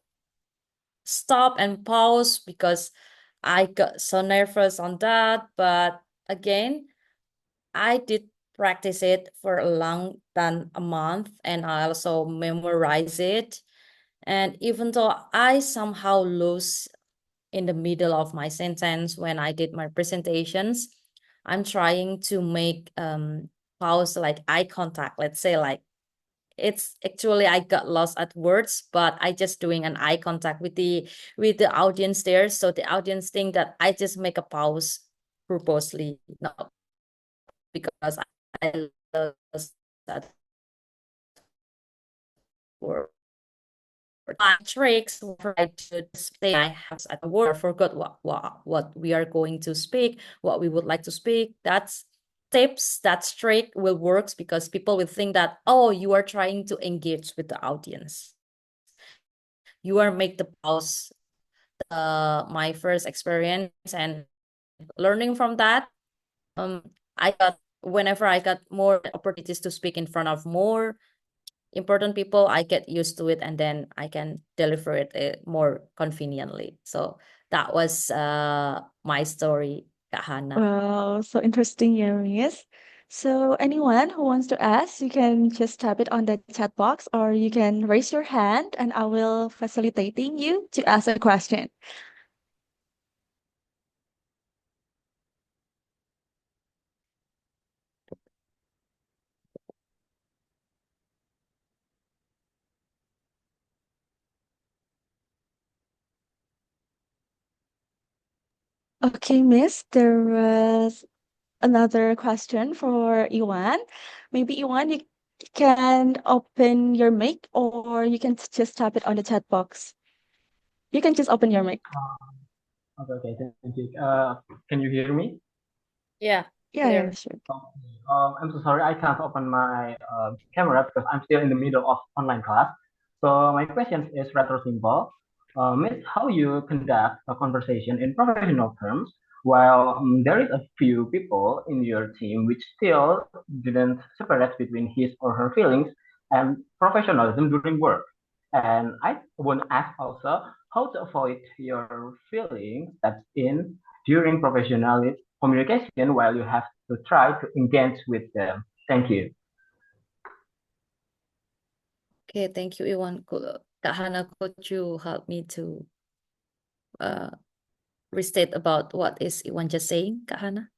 Speaker 6: stop and pause because I got so nervous on that. But again, I did practice it for a long than a month, and I also memorize it. And even though I somehow lose in the middle of my sentence when I did my presentations, I'm trying to make pause, like eye contact. Let's say like it's actually I got lost at words, but I just doing an eye contact with the audience there, so the audience think that I just make a pause purposely, not because I lost that word. My tricks were I should say I have at a word, forgot what we are going to speak, what we would like to speak. That's tips, that trick will works because people will think that, oh, you are trying to engage with the audience. You are make the pause. My first experience and learning from that, I got whenever I got more opportunities to speak in front of more important people, I get used to it, and then I can deliver it more conveniently. So that was my story, Kak Hana.
Speaker 5: Wow, so interesting, Yaris. So anyone who wants to ask, you can just type it on the chat box, or you can raise your hand and I will facilitating you to ask a question. Okay, Miss, there was another question for Iwan. Maybe Iwan, you can open your mic, or you can just type it on the chat box. You can just open your mic.
Speaker 8: Okay, thank you. Can you hear me?
Speaker 6: Yeah,
Speaker 5: Yeah,
Speaker 6: clear.
Speaker 5: sure.
Speaker 8: I'm so sorry I can't open my camera because I'm still in the middle of online class. So my question is rather simple. Miss, how you conduct a conversation in professional terms while there is a few people in your team which still didn't separate between his or her feelings and professionalism during work. And I want to ask also how to avoid your feelings that's in during professional communication while you have to try to engage with them. Thank you.
Speaker 6: Okay, thank you, Iwan. Kak Hana, could you help me to restate about what is Iwan just saying, Kak Hana?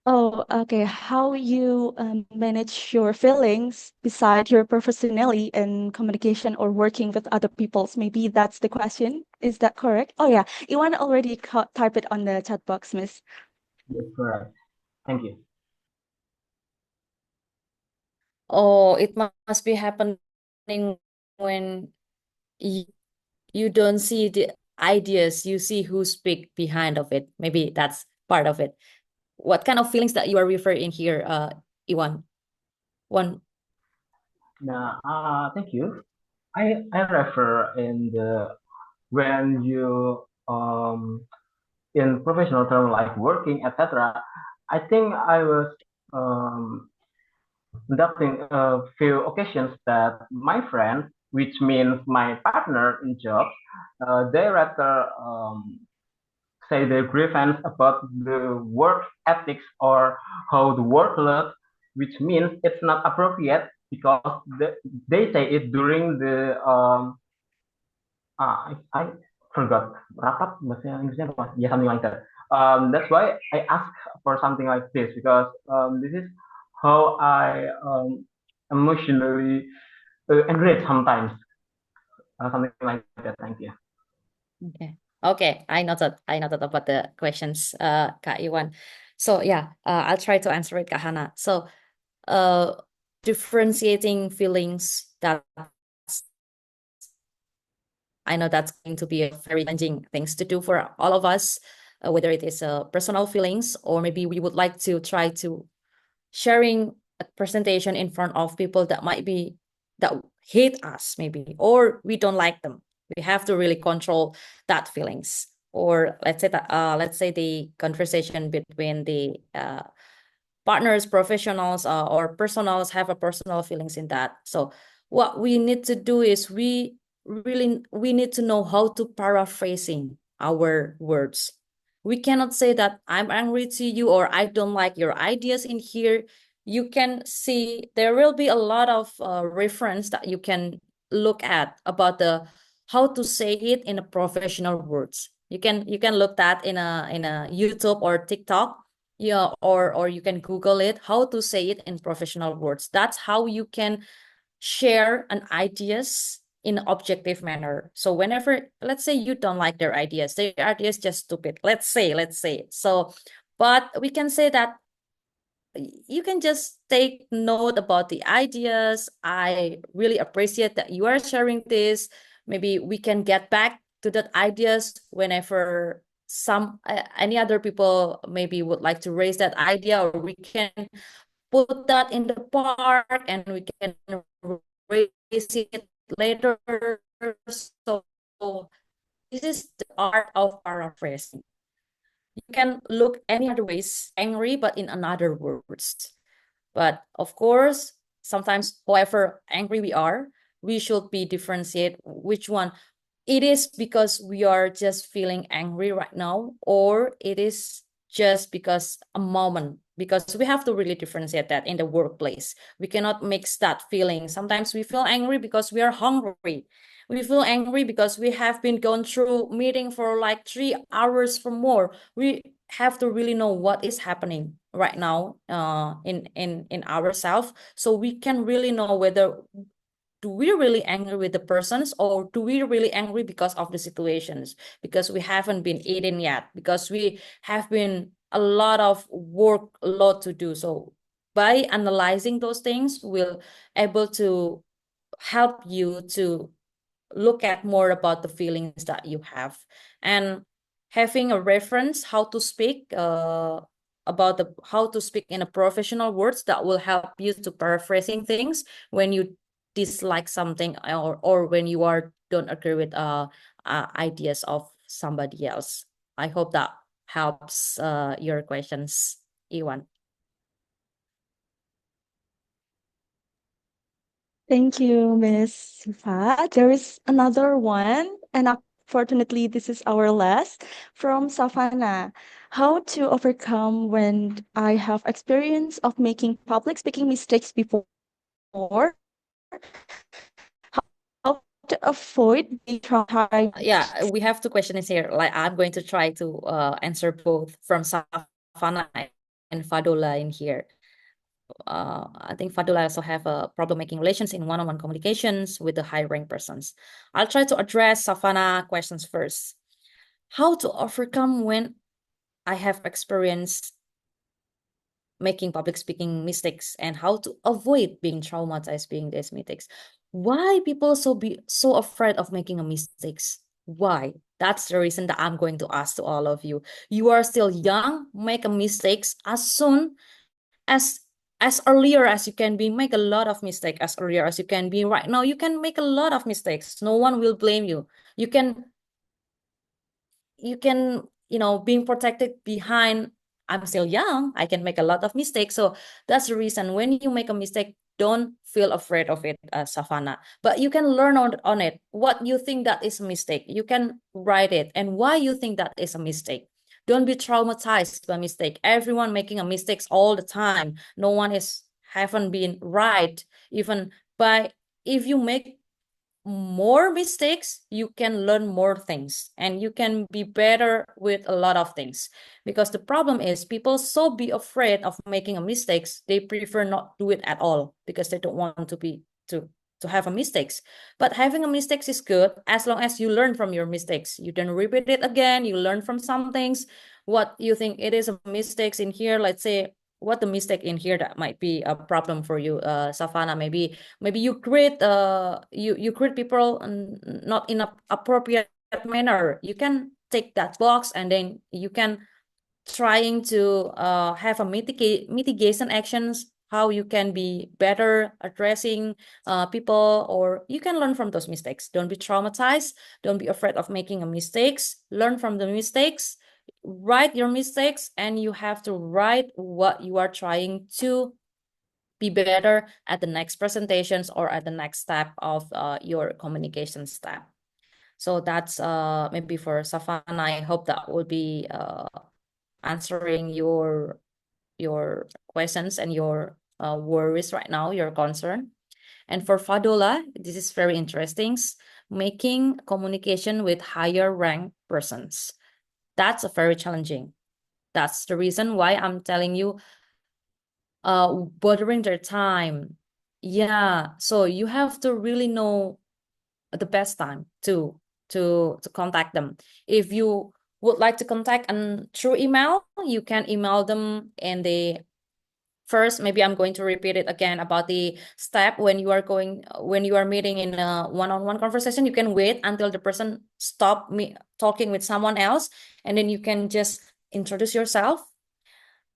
Speaker 5: Oh, okay. How you manage your feelings beside your professionally in communication or working with other peoples? Maybe that's the question. Is that correct? Oh yeah, Iwan already type it on the chat box, Miss.
Speaker 8: Yes, correct. Thank you.
Speaker 6: Oh, it must be happening when you don't see the ideas, you see who speak behind of it. Maybe that's part of it. What kind of feelings that you are referring here, Iwan? One.
Speaker 8: Now, thank you. I refer in the when you in professional term like working, etc. I think I was conducting a few occasions that my friend, which means my partner in job, they rather say their grievance about the work ethics or how the workload, which means it's not appropriate because they say it during the I forgot rapat bahasa Inggrisnya apa? Yeah, something like that. That's why I ask for something like this because this is how I emotionally enraged sometimes. Something like that. Thank you.
Speaker 6: Okay. I noted about the questions, Kak Iwan. So yeah, I'll try to answer it, Kak Hana. So differentiating feelings, that I know that's going to be a very challenging things to do for all of us, whether it is personal feelings or maybe we would like to try to sharing a presentation in front of people that might be that hate us maybe, or we don't like them. We have to really control that feelings. Or let's say the conversation between the partners, professionals, or personals have a personal feelings in that. So what we need to do is we need to know how to paraphrasing our words. We cannot say that I'm angry to you or I don't like your ideas in here. You can see there will be a lot of reference that you can look at about the how to say it in a professional words. You can look that in a YouTube or TikTok. Yeah, or you can Google it, how to say it in professional words. That's how you can share an ideas in an objective manner. So whenever, let's say you don't like their ideas just stupid. Let's say. So, but we can say that you can just take note about the ideas. I really appreciate that you are sharing this. Maybe we can get back to that ideas whenever some any other people maybe would like to raise that idea, or we can put that in the park and we can raise it later. So this is the art of paraphrasing. You can look any other ways angry, but in another words. But of course, sometimes, however angry we are, we should be differentiate which one. It is because we are just feeling angry right now, or it is just because a moment, because we have to really differentiate that in the workplace. We cannot mix that feeling. Sometimes we feel angry because we are hungry. We feel angry because we have been going through meeting for like 3 hours for more. We have to really know what is happening right now in ourselves, so we can really know whether do we really angry with the persons or do we really angry because of the situations, because we haven't been eating yet, because we have been a lot of work, a lot to do. So by analyzing those things, we'll able to help you to look at more about the feelings that you have, and having a reference how to speak about the how to speak in a professional words, that will help you to paraphrasing things when you dislike something, or when you are don't agree with ideas of somebody else. I hope that helps your questions, Iwan.
Speaker 5: Thank you, Miss Sifa. There is another one, and unfortunately, this is our last from Savannah. How to overcome when I have experience of making public speaking mistakes before? How to avoid being traumatized?
Speaker 6: Yeah, we have two questions here. Like, I'm going to try to answer both from Savannah and Fadula in here. I think Fadula also have a problem making relations in one-on-one communications with the high-rank persons. I'll try to address Savannah questions first. How to overcome when I have experienced making public speaking mistakes, and how to avoid being traumatized being these mistakes. Why people so afraid of making a mistakes? Why? That's the reason that I'm going to ask to all of you. You are still young, make a mistakes as soon as earlier as you can be. Make a lot of mistakes as earlier as you can be. Right now you can make a lot of mistakes. No one will blame you. You can being protected behind, I'm still young, I can make a lot of mistakes. So that's the reason when you make a mistake, don't feel afraid of it, Savannah. But you can learn on it. What you think that is a mistake, you can write it, and why you think that is a mistake. Don't be traumatized by mistake. Everyone making a mistakes all the time. No one haven't been right. Even by if you make more mistakes, you can learn more things and you can be better with a lot of things. Because the problem is people be afraid of making a mistakes, they prefer not do it at all because they don't want to have a mistakes. But having a mistakes is good as long as you learn from your mistakes. You don't repeat it again. You learn from some things. What you think it is a mistakes in here, let's say what the mistake in here that might be a problem for you, Savannah. Maybe you create you create people not in a appropriate manner. You can take that box and then you can trying to have a mitigation actions, how you can be better addressing people, or you can learn from those mistakes. Don't be traumatized. Don't be afraid of making a mistakes. Learn from the mistakes. Write your mistakes, and you have to write what you are trying to be better at the next presentations or at the next step of your communication step. So that's maybe for Savannah. I hope that will be answering your questions and your worries right now, your concern. And for Fadula, this is very interesting. Making communication with higher rank persons. That's very challenging. That's the reason why I'm telling you, bothering their time. Yeah, so you have to really know the best time to contact them. If you would like to contact through email, you can email them. And first, maybe I'm going to repeat it again about the step when you are meeting in a one-on-one conversation. You can wait until the person stop talking with someone else, and then you can just introduce yourself.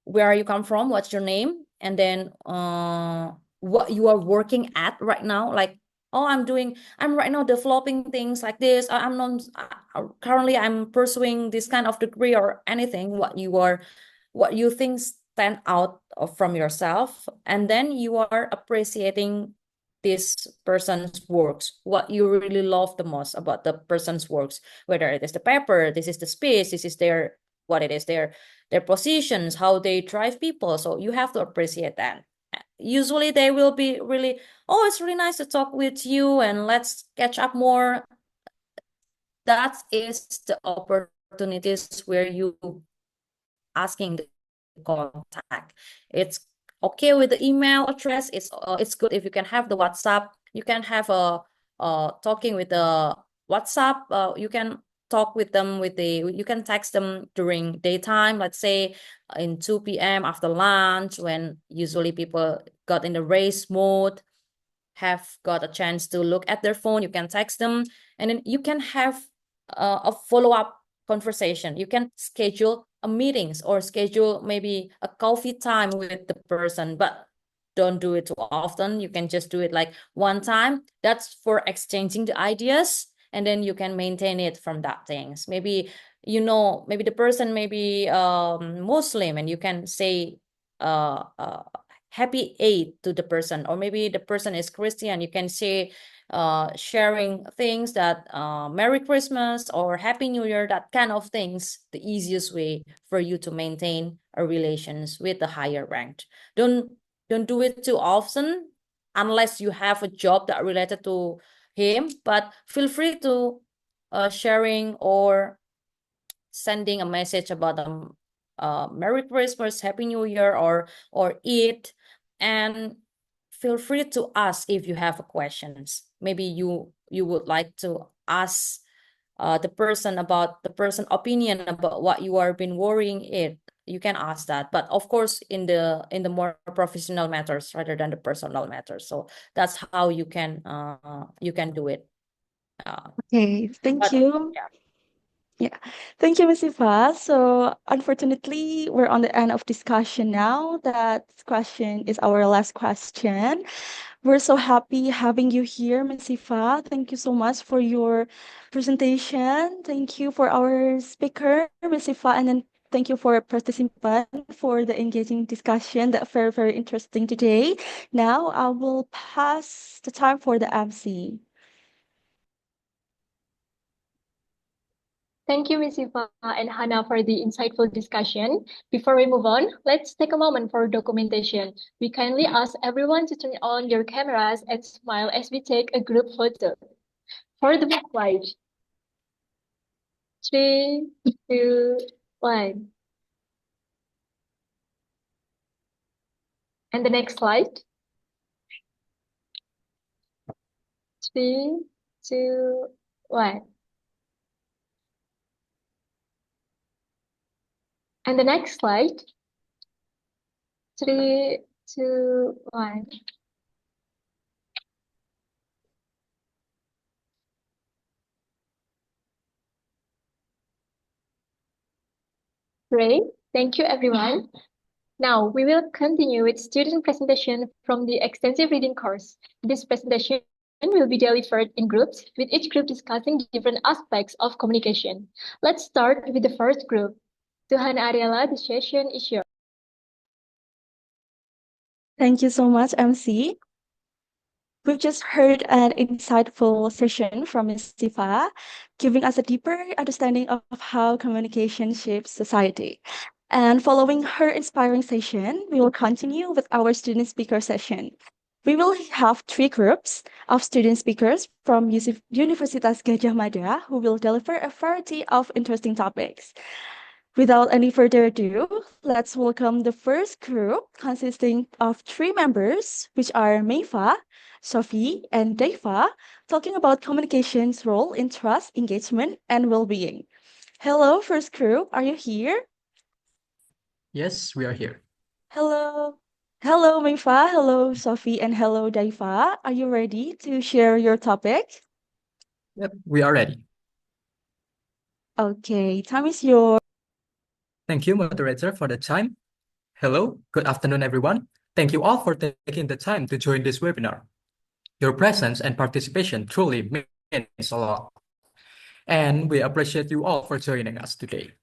Speaker 6: Where you come from, what's your name, and then what you are working at right now. Like, oh, I'm right now developing things like this. Currently I'm pursuing this kind of degree, or anything what you think stand out from yourself. And then you are appreciating this person's works, what you really love the most about the person's works, whether it is the paper, this is the speech, this is their positions, how they drive people. So you have to appreciate that. Usually they will be really, oh, it's really nice to talk with you and let's catch up more. That is the opportunities where you asking the contact. It's okay with the email address. It's good if you can have the WhatsApp. You can have a talking with the WhatsApp. You can talk with them you can text them during daytime, let's say in 2 p.m. after lunch, when usually people got in the race mode, have got a chance to look at their phone. You can text them, and then you can have a follow-up conversation. You can schedule a meetings or schedule maybe a coffee time with the person, but don't do it too often. You can just do it like one time. That's for exchanging the ideas, and then you can maintain it from that things. Maybe maybe the person may be Muslim, and you can say happy Eid to the person, or maybe the person is Christian. You can say sharing things that Merry Christmas or Happy New Year, that kind of things. The easiest way for you to maintain a relations with the higher ranked. Don't do it too often unless you have a job that related to him, but feel free to sharing or sending a message about Merry Christmas, Happy New Year, or Eid, and feel free to ask if you have questions. Maybe you would like to ask the person opinion about what you are been worrying it. You can ask that, but of course in the more professional matters rather than the personal matters. So that's how you can do it.
Speaker 5: Okay, thank
Speaker 6: But
Speaker 5: you.
Speaker 6: yeah.
Speaker 5: Yeah, thank you, Ms. Iva. So unfortunately, we're on the end of discussion now. That question is our last question. We're so happy having you here, Ms. Iva. Thank you so much for your presentation. Thank you for our speaker, Ms. Iva, and then thank you for participant for the engaging discussion. That very, very interesting today. Now I will pass the time for the MC.
Speaker 2: Thank you, Ms. Iva and Hannah, for the insightful discussion. Before we move on, let's take a moment for documentation. We kindly ask everyone to turn on your cameras and smile as we take a group photo. For the next slide. 3, 2, 1. And the next slide. 3, 2, 1. And the next slide. 3, 2, 1. Great. Thank you, everyone. Now, we will continue with student presentation from the extensive reading course. This presentation will be delivered in groups, with each group discussing different aspects of communication. Let's start with the first group. Tuhan Ariela, the session is yours.
Speaker 5: Thank you so much, MC. We've just heard an insightful session from Ms. Siva, giving us a deeper understanding of how communication shapes society. And following her inspiring session, we will continue with our student speaker session. We will have 3 groups of student speakers from Universitas Gadjah Mada who will deliver a variety of interesting topics. Without any further ado, let's welcome the first group consisting of 3 members, which are Meiva, Shofi, and 𝗧𝗵𝗿, talking about communication's role in trust, engagement, and well-being. Hello, first group, are you here?
Speaker 3: Yes, we are here.
Speaker 5: Hello. Hello, Meiva. Hello, Shofi, and hello, 𝗧𝗵𝗿. Are you ready to share your topic?
Speaker 3: Yep, we are ready.
Speaker 5: Okay, time is yours.
Speaker 9: Thank you, moderator, for the time. Hello, good afternoon, everyone. Thank you all for taking the time to join this webinar. Your presence and participation truly means a lot. And we appreciate you all for joining us today.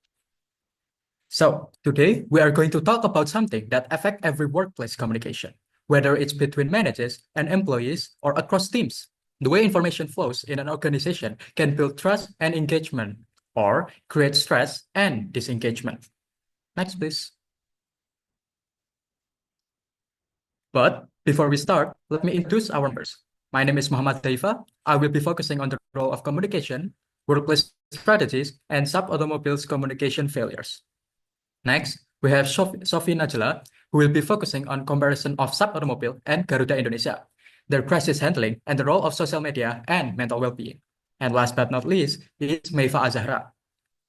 Speaker 9: So today we are going to talk about something that affects every workplace communication, whether it's between managers and employees or across teams. The way information flows in an organization can build trust and engagement, or create stress and disengagement. Next, please. But before we start, let me introduce our members. My name is Muhammad 𝗧𝗵𝗿. I will be focusing on the role of communication, workplace strategies, and sub-automobiles communication failures. Next, we have Shofi Najla, who will be focusing on comparison of sub-automobile and Garuda Indonesia, their crisis handling, and the role of social media and mental well-being. And last but not least is Meiva Azahra,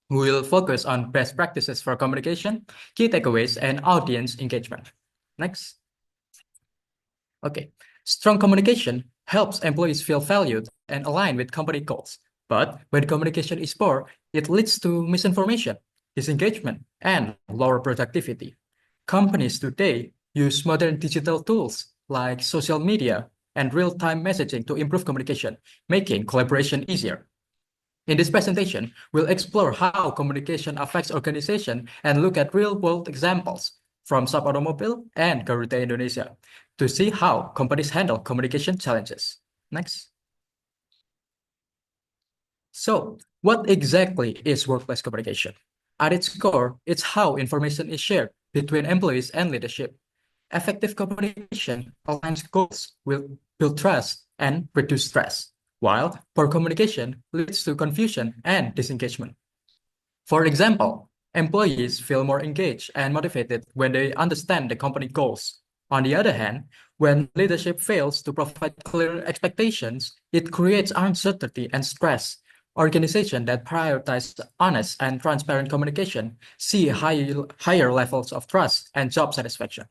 Speaker 9: who will focus on best practices for communication, key takeaways, and audience engagement. Next. Okay, strong communication helps employees feel valued and aligned with company goals. But when communication is poor, it leads to misinformation, disengagement, and lower productivity. Companies today use modern digital tools like social media and real-time messaging to improve communication, making collaboration easier. In this presentation, we'll explore how communication affects organization and look at real-world examples from sub-automobile and Garuda Indonesia to see how companies handle communication challenges. Next. So, what exactly is workplace communication? At its core, it's how information is shared between employees and leadership. Effective communication aligns goals, will build trust, and reduce stress, while poor communication leads to confusion and disengagement. For example, Employees feel more engaged and motivated when they understand the company goals. On the other hand, when leadership fails to provide clear expectations, it creates uncertainty and stress. Organizations that prioritize honest and transparent communication see higher levels of trust and job satisfaction.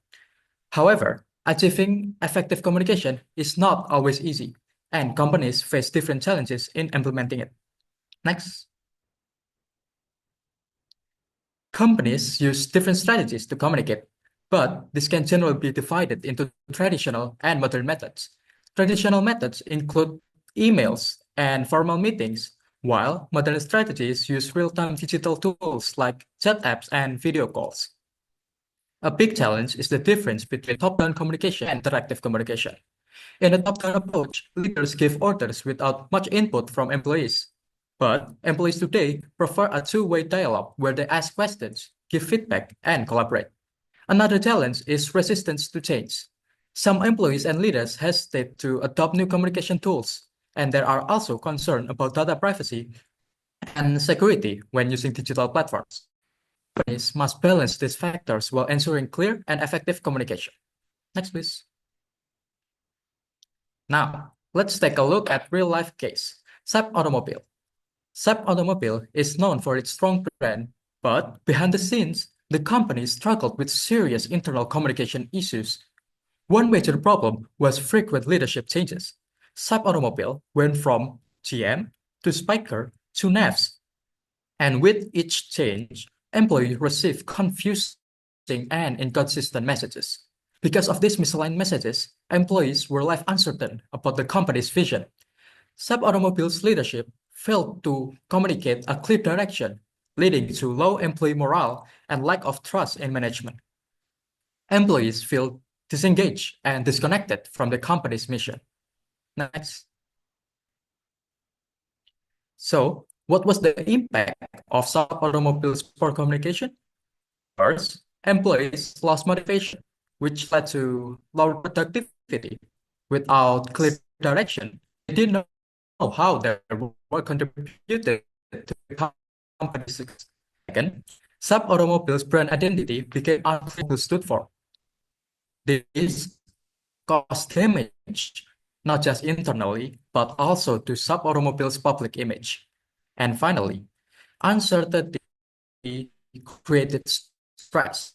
Speaker 9: However, achieving effective communication is not always easy, and companies face different challenges in implementing it. Next. Companies use different strategies to communicate, but this can generally be divided into traditional and modern methods. Traditional methods include emails and formal meetings, while modern strategies use real-time digital tools like chat apps and video calls. A big challenge is the difference between top-down communication and interactive communication. In a top-down approach, leaders give orders without much input from employees. But employees today prefer a two-way dialogue where they ask questions, give feedback, and collaborate. Another challenge is resistance to change. Some employees and leaders hesitate to adopt new communication tools, and there are also concerns about data privacy and security when using digital platforms. Companies must balance these factors while ensuring clear and effective communication. Next, please. Now, let's take a look at real-life case, 𝗏 Automobile. 𝗏 Automobile is known for its strong brand, but behind the scenes, the company struggled with serious internal communication issues. One major problem was frequent leadership changes. 𝗏 Automobile went from GM to Spiker to NAVs, and with each change, employees received confusing and inconsistent messages. Because of these misaligned messages, employees were left uncertain about the company's vision. 𝗏 Automobile's leadership failed to communicate a clear direction, leading to low employee morale and lack of trust in management. Employees feel disengaged and disconnected from the company's mission. Next. So, what was the impact of 𝗏 Automobile's poor communication? First, employees lost motivation, which led to lower productivity. Without clear direction, they didn't know how their work contributed to the company's success. Second, 𝗏 Automobile's brand identity became unclear who stood for. This caused damage, not just internally, but also to 𝗏 Automobile's public image. And finally, uncertainty created stress,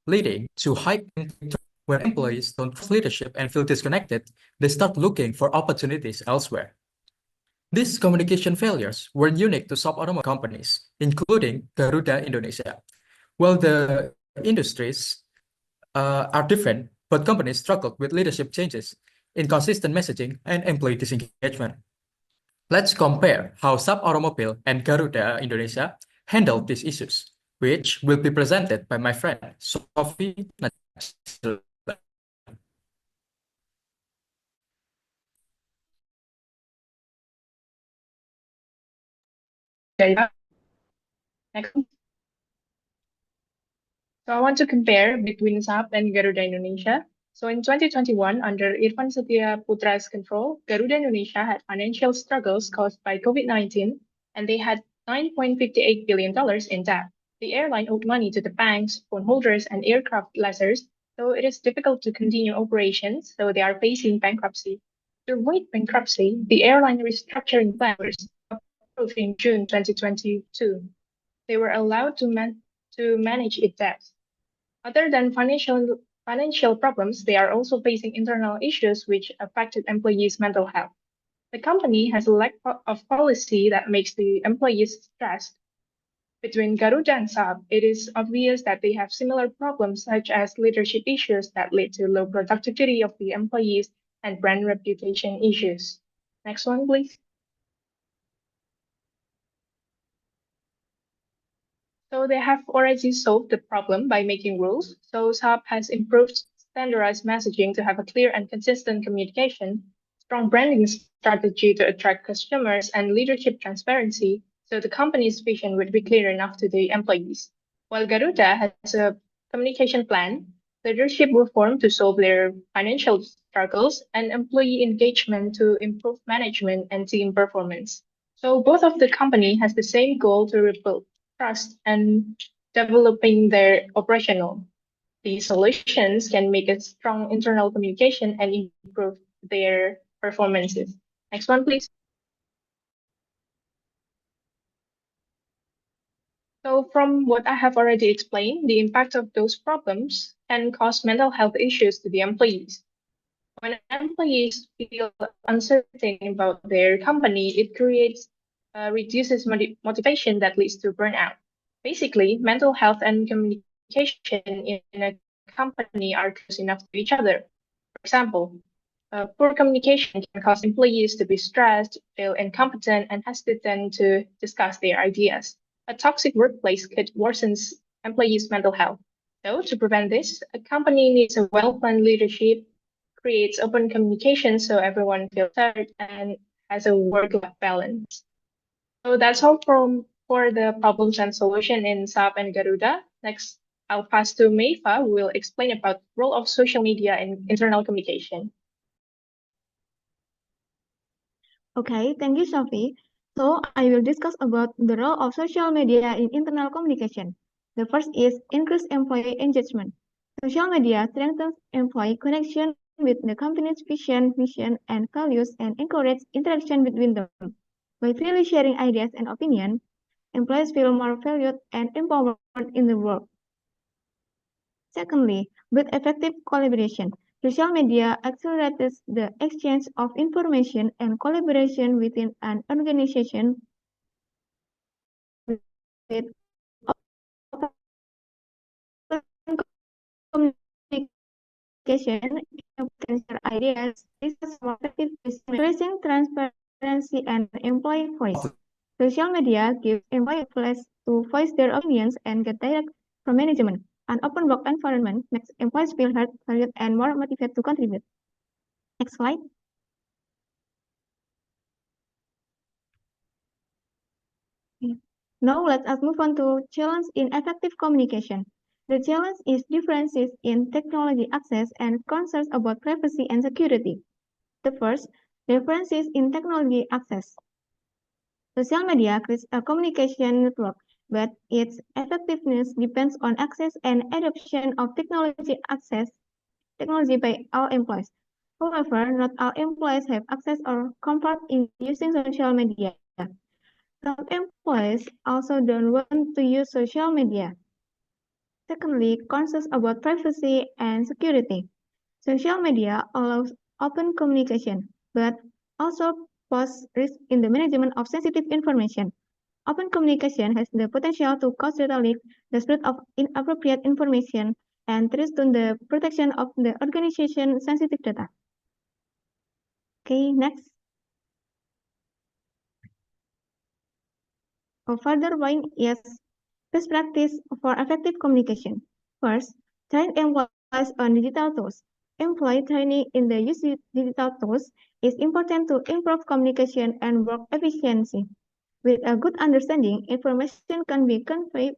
Speaker 9: leading to high turnover. When employees don't trust leadership and feel disconnected, they start looking for opportunities elsewhere. These communication failures were unique to 𝗏 Automobile companies, including Garuda Indonesia. While the industries are different, but companies struggled with leadership changes, inconsistent messaging, and employee disengagement. Let's compare how 𝗏 Automobile and Garuda Indonesia handled these issues, which will be presented by my friend Shofi.
Speaker 10: Next. So I want to compare between 𝗏 and Garuda Indonesia. So in 2021, under 𝗬𝗏Putra's control, Garuda Indonesia had financial struggles caused by COVID-19, and they had $9.58 billion in debt. The airline owed money to the banks, phone holders, and aircraft lessors, so it is difficult to continue operations, so they are facing bankruptcy. To avoid bankruptcy, the airline restructuring plan was approved in June 2022. They were allowed to manage its debts. Other than financial problems, they are also facing internal issues which affected employees' mental health. The company has a lack of policy that makes the employees stressed. Between Garuda and 𝗏, it is obvious that they have similar problems such as leadership issues that lead to low productivity of the employees and brand reputation issues. Next one, please. So they have already solved the problem by making rules. So 𝗏 has improved standardized messaging to have a clear and consistent communication, strong branding strategy to attract customers, and leadership transparency, so the company's vision would be clear enough to the employees. While Garuda has a communication plan, leadership reform to solve their financial struggles, and employee engagement to improve management and team performance. So both of the company has the same goal to rebuild trust and developing their operational. These solutions can make a strong internal communication and improve their performances. Next one, please. So from what I have already explained, the impact of those problems can cause mental health issues to the employees. When employees feel uncertain about their company, it reduces motivation that leads to burnout. Basically, mental health and communication in a company are close enough to each other. For example, poor communication can cause employees to be stressed, feel incompetent, and hesitant to discuss their ideas. A toxic workplace could worsen employees' mental health. So, to prevent this, a company needs a well-planned leadership, creates open communication so everyone feels heard, and has a work-life balance. So that's all for the problems and solution in SAP and Garuda. Next, I'll pass to Meiva, who will explain about the role of social media in internal communication.
Speaker 7: Okay, thank you, Shofi. So I will discuss about the role of social media in internal communication. The first is increase employee engagement. Social media strengthens employee connection with the company's vision, mission, and values and encourage interaction between them. By freely sharing ideas and opinions, employees feel more valued and empowered in the work. Secondly, with effective collaboration. Social media accelerates the exchange of information and collaboration within an organization with open communication, can share ideas, discuss more effective increasing transparency and employee voice. Social media gives employees a place to voice their opinions and get direct from management. An open work environment makes employees feel heard, valued, and more motivated to contribute. Next slide. Now let us move on to challenge in effective communication. The challenge is differences in technology access and concerns about privacy and security. The first, differences in technology access. Social media creates a communication network, but its effectiveness depends on access and adoption of technology by all employees. However, not all employees have access or comfort in using social media. Some employees also don't want to use social media. Secondly, concerns about privacy and security. Social media allows open communication, but also poses risks in the management of sensitive information. Open communication has the potential to cause data leaks, the spread of inappropriate information, and threaten the protection of the organization's sensitive data. Okay, next. A further point is best practice for effective communication. First, train employees on digital tools. Employee training in the use of digital tools is important to improve communication and work efficiency. With a good understanding, information can be conveyed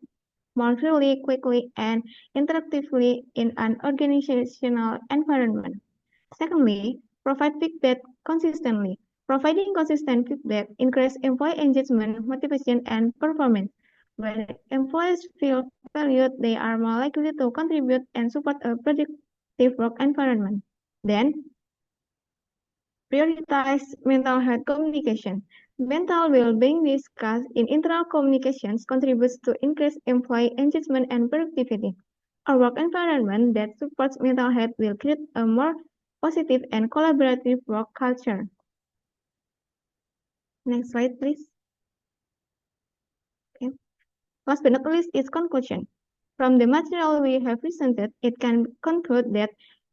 Speaker 7: more clearly, quickly, and interactively in an organizational environment. Secondly, provide feedback consistently. Providing consistent feedback increases employee engagement, motivation, and performance. When employees feel valued, they are more likely to contribute and support a productive work environment. Then, prioritize mental health communication. Mental well-being discussed in internal communications contributes to increased employee engagement and productivity. A work environment that supports mental health will create a more positive and collaborative work culture. Next slide, please. Okay. Last but not least is conclusion. From the material we have presented, it can conclude that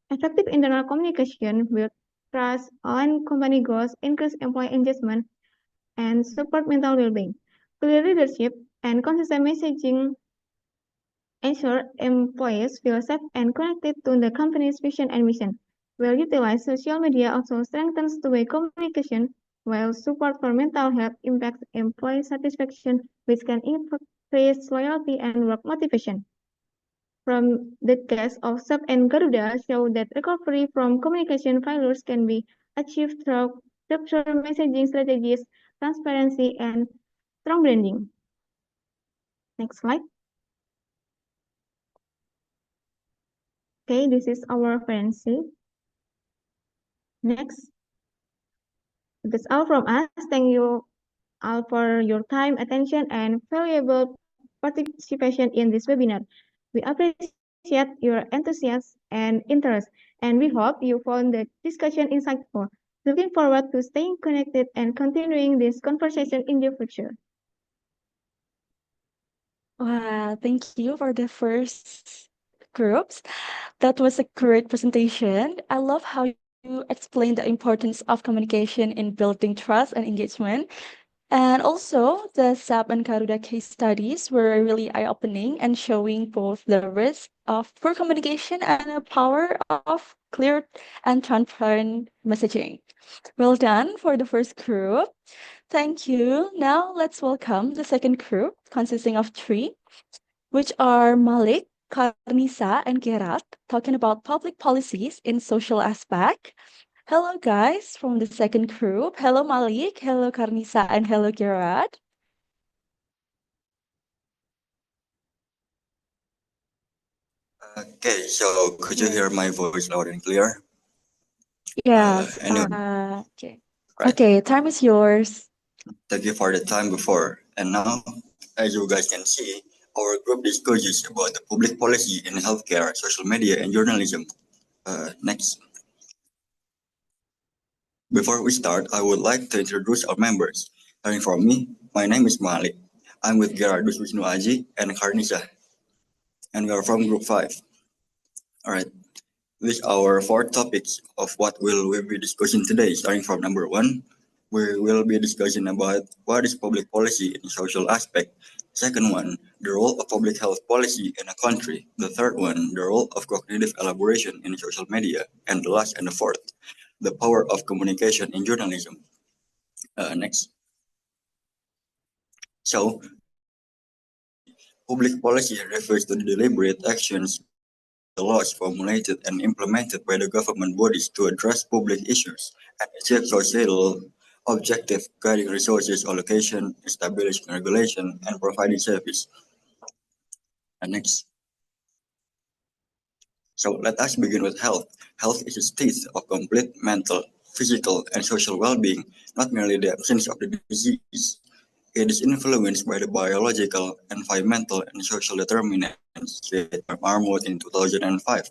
Speaker 7: effective internal communication will trust, align company goals, increase employee engagement, and support mental well-being. Clear leadership and consistent messaging ensure employees feel safe and connected to the company's vision and mission. Well utilized social media also strengthens two-way communication, while support for mental health impacts employee satisfaction, which can increase loyalty and work motivation. From the case of SAP and Garuda show that recovery from communication failures can be achieved through structured messaging strategies, transparency, and strong branding. Next slide. Okay, this is our fancy. Next, that's all from us. Thank you all for your time, attention, and valuable participation in this webinar. We appreciate your enthusiasm and interest, and we hope you found the discussion insightful. Looking forward to staying connected and continuing this conversation in the future.
Speaker 5: Wow, thank you for the first groups. That was a great presentation. I love how you explained the importance of communication in building trust and engagement. And also, the SAP and Garuda case studies were really eye-opening and showing both the risk of poor communication and the power of clear and transparent messaging. Well done for the first group. Thank you. Now let's welcome the second group, consisting of three, which are Malik, Kharnissa, and Gerard, talking about public policies in social aspect. Hello, guys, from the second group. Hello, Malik. Hello, Kharnissa, and hello, Gerard.
Speaker 11: Okay, so could you hear my voice loud and clear?
Speaker 5: Yes.
Speaker 11: Okay.
Speaker 5: Right. Okay, time is yours.
Speaker 11: Thank you for the time before. And now, as you guys can see, our group discusses about the public policy in healthcare, social media, and journalism. Next. Before we start, I would like to introduce our members. Starting from me, my name is Malik. I'm with Gerard and Kharnissa, and we are from Group 5. All right. These are our 4 topics of what we'll be discussing today. Starting from number 1, we will be discussing about what is public policy in social aspect. Second one, the role of public health policy in a country. The third one, the role of cognitive elaboration in social media. And the last and the fourth, the power of communication in journalism. Next. So, public policy refers to the deliberate actions, the laws formulated and implemented by the government bodies to address public issues and achieve societal objective, guiding resources allocation, establishing regulation, and providing service. And next. So let us begin with health. Health is a state of complete mental, physical, and social well-being, not merely the absence of the disease. It is influenced by the biological, environmental, and social determinants that Armored in 2005.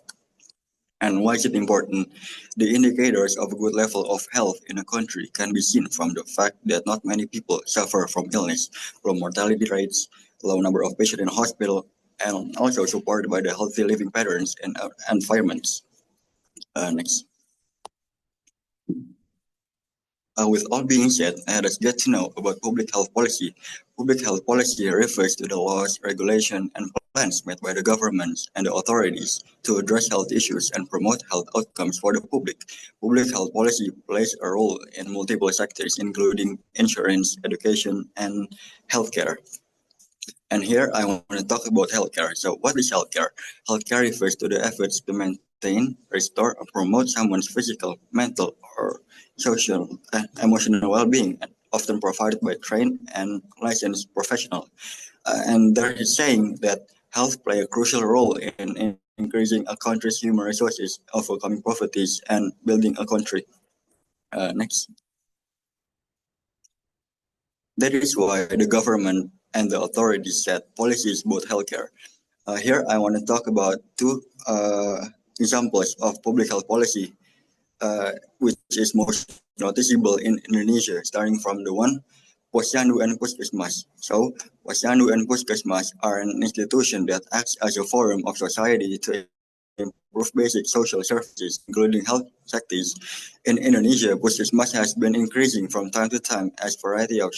Speaker 11: And why is it important? The indicators of a good level of health in a country can be seen from the fact that not many people suffer from illness, low mortality rates, low number of patients in hospital, and also supported by the healthy living patterns and environments. Next. With all being said, let's get to know about public health policy. Public health policy refers to the laws, regulation, and plans made by the governments and the authorities to address health issues and promote health outcomes for the public. Public health policy plays a role in multiple sectors, including insurance, education, and healthcare. And here I want to talk about healthcare. So what is healthcare? Healthcare refers to the efforts to maintain, restore, or promote someone's physical, mental, or social and emotional well-being, often provided by trained and licensed professionals. And there is saying that health play a crucial role in increasing a country's human resources, overcoming poverty, and building a country. Next. That is why the government and the authorities set policies about healthcare. Here I want to talk about 2 examples of public health policy, which is most noticeable in Indonesia, starting from the one, Posyandu and Puskesmas. So, Posyandu and Puskesmas are an institution that acts as a forum of society to improve basic social services, including health sectors. In Indonesia, Puskesmas has been increasing from time to time as variety of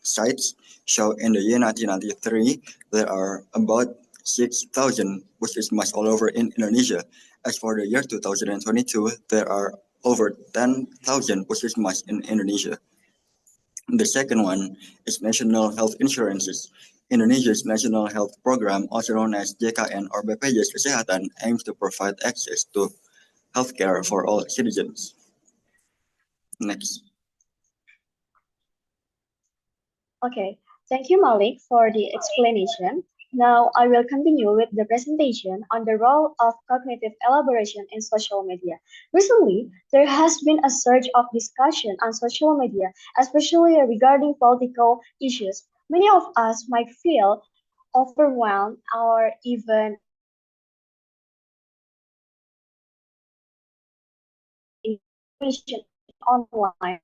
Speaker 11: sites show. In the year 1993, there are about 6,000 Puskesmas all over in Indonesia. As for the year 2022, there are over 10,000 Puskesmas in Indonesia. The second one is national health insurances. Indonesia's national health program, also known as JKN or BPJS Kesehatan, aims to provide access to healthcare for all citizens. Next.
Speaker 12: Okay, thank you, Malik, for the explanation. Now, I will continue with the presentation on the role of cognitive elaboration in social media. Recently, there has been a surge of discussion on social media, especially regarding political issues. Many of us might feel overwhelmed or even information online.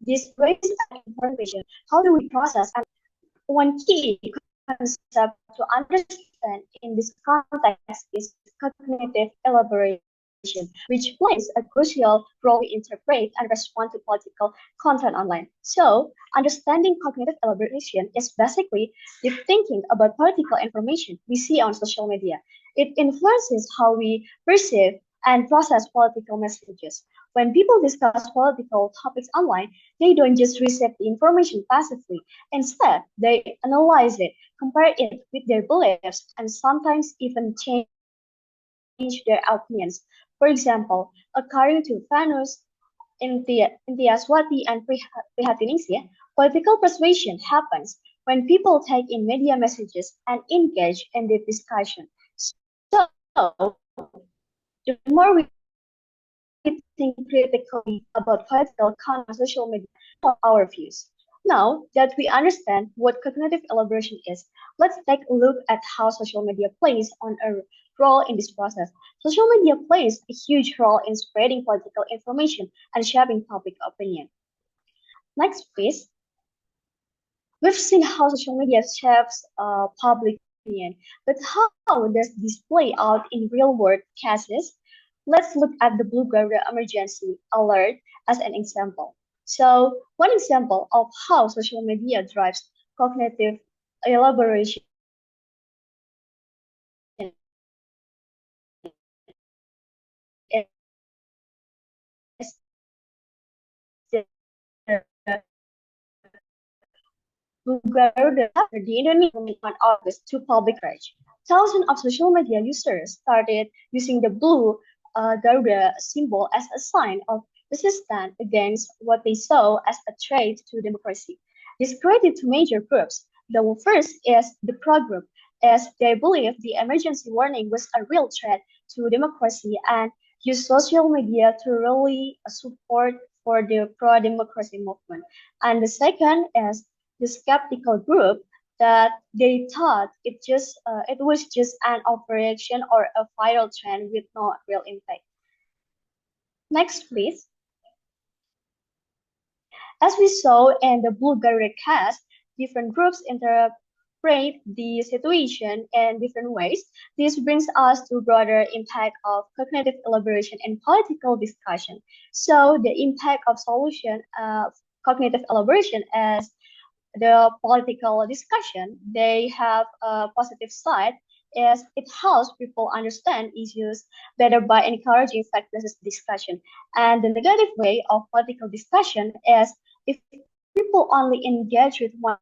Speaker 12: This raises information. How do we process? And one key concept to understand in this context is cognitive elaboration, which plays a crucial role to interpret and respond to political content online. So, understanding cognitive elaboration is basically the thinking about political information we see on social media. It influences how we perceive and process political messages. When people discuss political topics online, they don't just receive the information passively. Instead, they analyze it, compare it with their beliefs, and sometimes even change their opinions. For example, according to Fanus, 𝗬𝗏𝗧𝗏𝗏 and 𝗑𝐵 political persuasion happens when people take in media messages and engage in the discussion. So, the more we think critically about political content on social media for our views. Now that we understand what cognitive elaboration is, let's take a look at how social media plays on a role in this process. Social media plays a huge role in spreading political information and shaping public opinion. Next, please. We've seen how social media shapes public opinion, but how does this play out in real-world cases? Let's look at the Blue Garuda emergency alert as an example. So, one example of how social media drives cognitive elaboration is the Blue Garuda after the Indonesian on August to public reach. Thousands of social media users started using the blue Garuda symbol as a sign of resistance against what they saw as a threat to democracy. This created two major groups. The first is the pro group, as they believe the emergency warning was a real threat to democracy and used social media to really support for the pro-democracy movement. And the second is the skeptical group that they thought it was just an overreaction or a viral trend with no real impact. Next, please. As we saw in the Blue Garuda case, different groups interpret the situation in different ways. This brings us to broader impact of cognitive elaboration in political discussion. So the impact of cognitive elaboration is the political discussion. They have a positive side is it helps people understand issues better by encouraging fact-based discussion. And the negative way of political discussion is if people only engage with one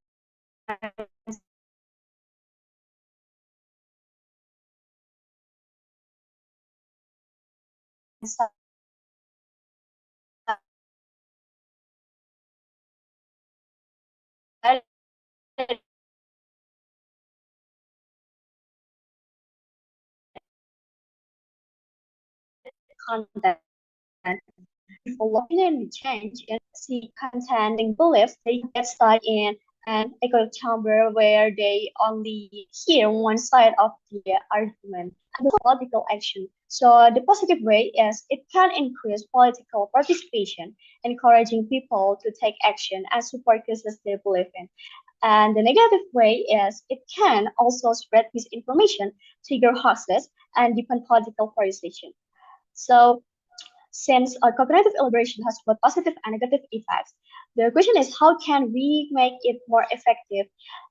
Speaker 12: side, content. People opinion change and see content and beliefs, they get stuck in an echo chamber where they only hear one side of the argument and the political action. So the positive way is it can increase political participation, encouraging people to take action and support causes they believe in. And the negative way is it can also spread misinformation, trigger hoaxes, and deepen political polarization. So since cognitive elaboration has both positive and negative effects, the question is how can we make it more effective?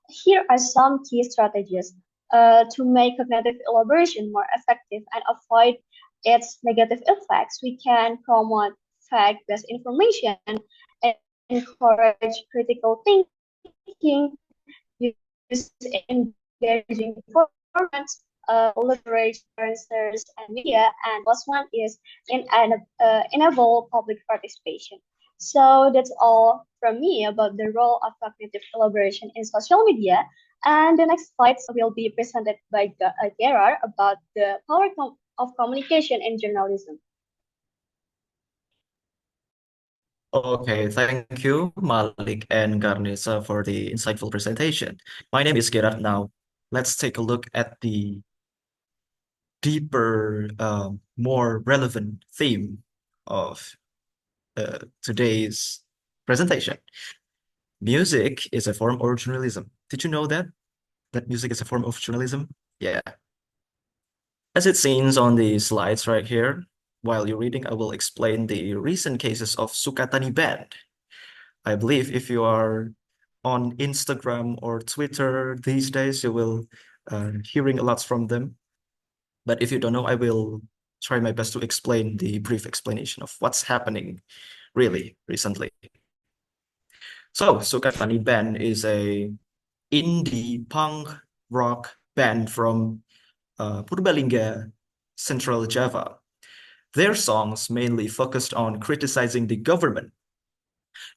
Speaker 12: Here are some key strategies to make cognitive elaboration more effective and avoid its negative effects. We can promote fact-based information and encourage critical thinking, use engaging formats, leverage influencers and media, and last one is enable public participation. So that's all from me about the role of cognitive elaboration in social media. And the next slides will be presented by Gerard about the power of communication in journalism.
Speaker 13: Okay, thank you, Malik and Kharnissa, for the insightful presentation. My name is Gerard. Now, let's take a look at the deeper, more relevant theme of today's presentation. Music is a form of journalism. Did you know that? That music is a form of journalism? Yeah. As it seems on the slides right here, while you're reading, I will explain the recent cases of Sukatani Band. I believe if you are on Instagram or Twitter these days, you will hearing a lot from them. But if you don't know, I will try my best to explain the brief explanation of what's happening really recently. So Sukatani Band is a indie punk rock band from Purbalingga, Central Java. Their songs mainly focused on criticizing the government.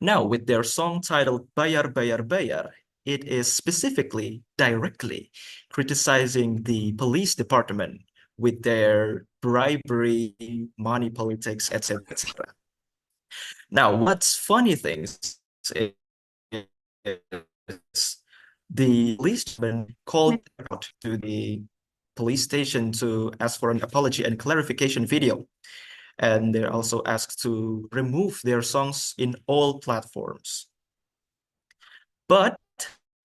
Speaker 13: Now, with their song titled Bayar Bayar Bayar, it is specifically, directly criticizing the police department with their bribery, money politics, etc., etc. Now, what's funny things is the police department called out to the police station to ask for an apology and clarification video. And they're also asked to remove their songs in all platforms. But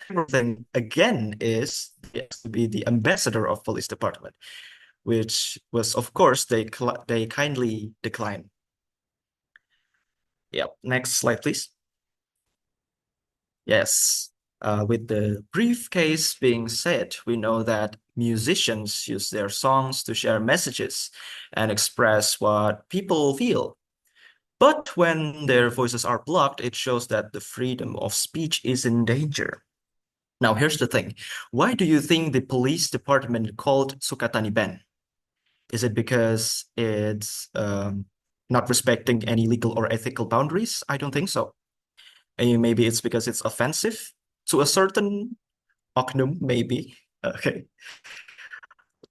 Speaker 13: the thing again is to be the ambassador of police department, which was, of course, they kindly declined. Yeah, next slide, please. Yes, with the brief case being said, we know that musicians use their songs to share messages and express what people feel. But when their voices are blocked, it shows that the freedom of speech is in danger. Now, here's the thing. Why do you think the police department called Sukatani Band? Is it because it's not respecting any legal or ethical boundaries? I don't think so. And maybe it's because it's offensive to a certain oknum, maybe. Okay.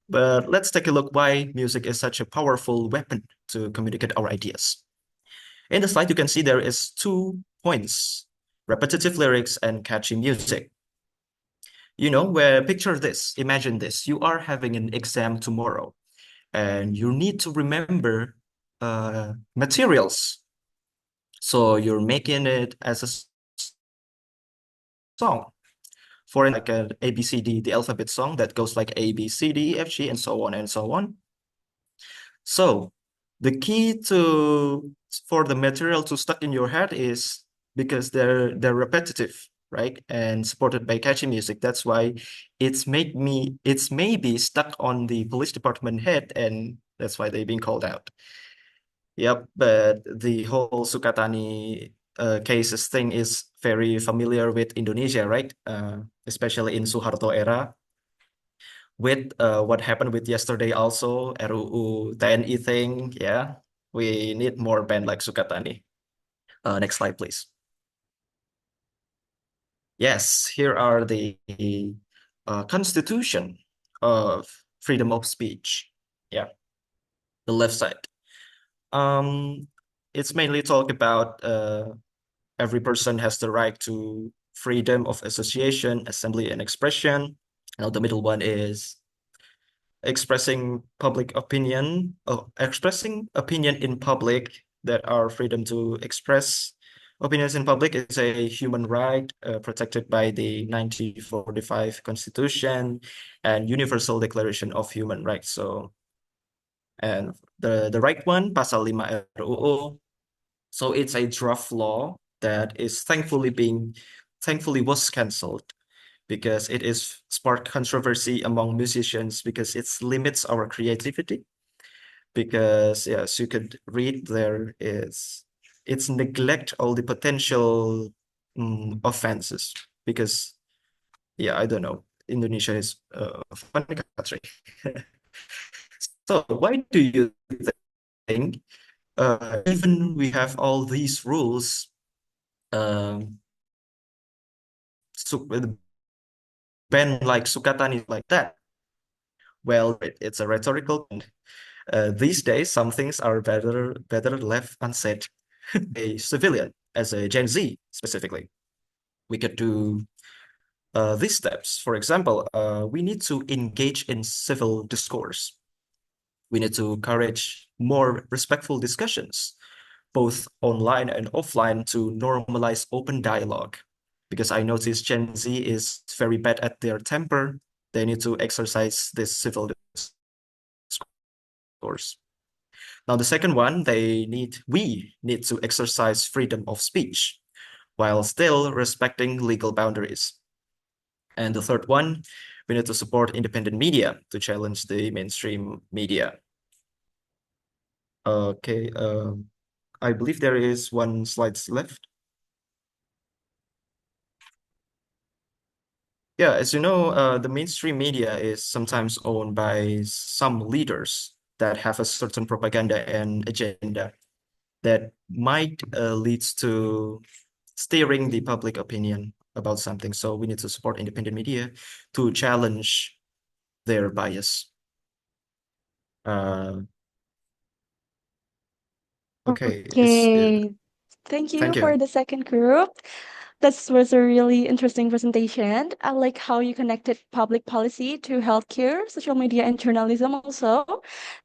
Speaker 13: But let's take a look why music is such a powerful weapon to communicate our ideas. In the slide, you can see there is 2 points, repetitive lyrics and catchy music. You know, where picture this, imagine this, you are having an exam tomorrow and you need to remember materials. So you're making it as a song. For like an ABCD, the alphabet song that goes like A, B, C, D, E, F, G, and so on and so on. So the key for the material to stuck in your head is because they're repetitive, right? And supported by catchy music. That's why it's maybe stuck on the police department head, and that's why they're being called out. Yep, but the whole Sukatani cases thing is very familiar with Indonesia, right? Especially in Suharto era. With what happened with yesterday also, RUU TNI thing, yeah. We need more band like Sukatani. Next slide, please. Yes, here are the Constitution of freedom of speech. Yeah, the left side. It's mainly talk about every person has the right to freedom of association, assembly, and expression. Now the middle one is expressing opinion in public, that our freedom to express opinions in public is a human right protected by the 1945 Constitution and Universal Declaration of Human Rights. So, and the right one, Pasal 5 RUU. So it's a draft law that is thankfully was cancelled because it is sparked controversy among musicians because it limits our creativity. Because yes, you could read there it's neglect all the potential offenses because yeah, I don't know, Indonesia is a funny country. So why do you think even we have all these rules, so the band like Sukatani like that? Well, it's a rhetorical. These days, some things are better left unsaid. A civilian, as a Gen Z specifically, we could do these steps. For example, we need to engage in civil discourse. We need to encourage more respectful discussions, both online and offline, to normalize open dialogue. Because I notice Gen Z is very bad at their temper. They need to exercise this civil discourse. Now, the second one, we need to exercise freedom of speech while still respecting legal boundaries. And the third one, we need to support independent media to challenge the mainstream media. Okay, I believe there is one slide left. Yeah, as you know, the mainstream media is sometimes owned by some leaders that have a certain propaganda and agenda that might lead to steering the public opinion about something. So we need to support independent media to challenge their bias. Okay.
Speaker 5: Okay. Thank you for the second group. This was a really interesting presentation. I like how you connected public policy to healthcare, social media, and journalism also.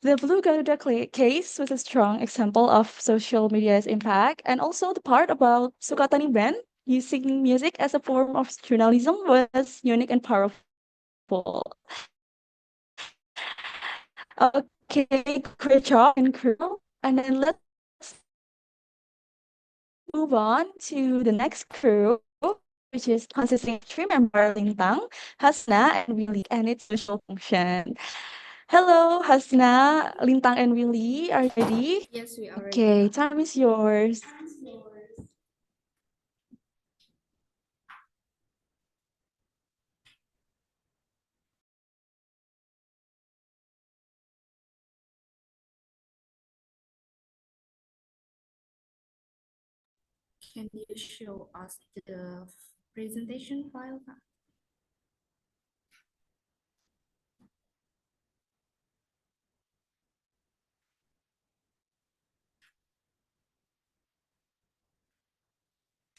Speaker 5: The Blue Garuda case was a strong example of social media's impact, and also the part about Sukatani band using music as a form of journalism was unique and powerful. Okay, great job and crew. And then let's move on to the next crew, which is consisting of three members: Lintang, Hasna, and Willy, and its social function. Hello, Hasna, Lintang, and Willy. Are you ready?
Speaker 14: Yes, we are ready.
Speaker 5: Okay, time is yours.
Speaker 14: Can you show us the presentation file?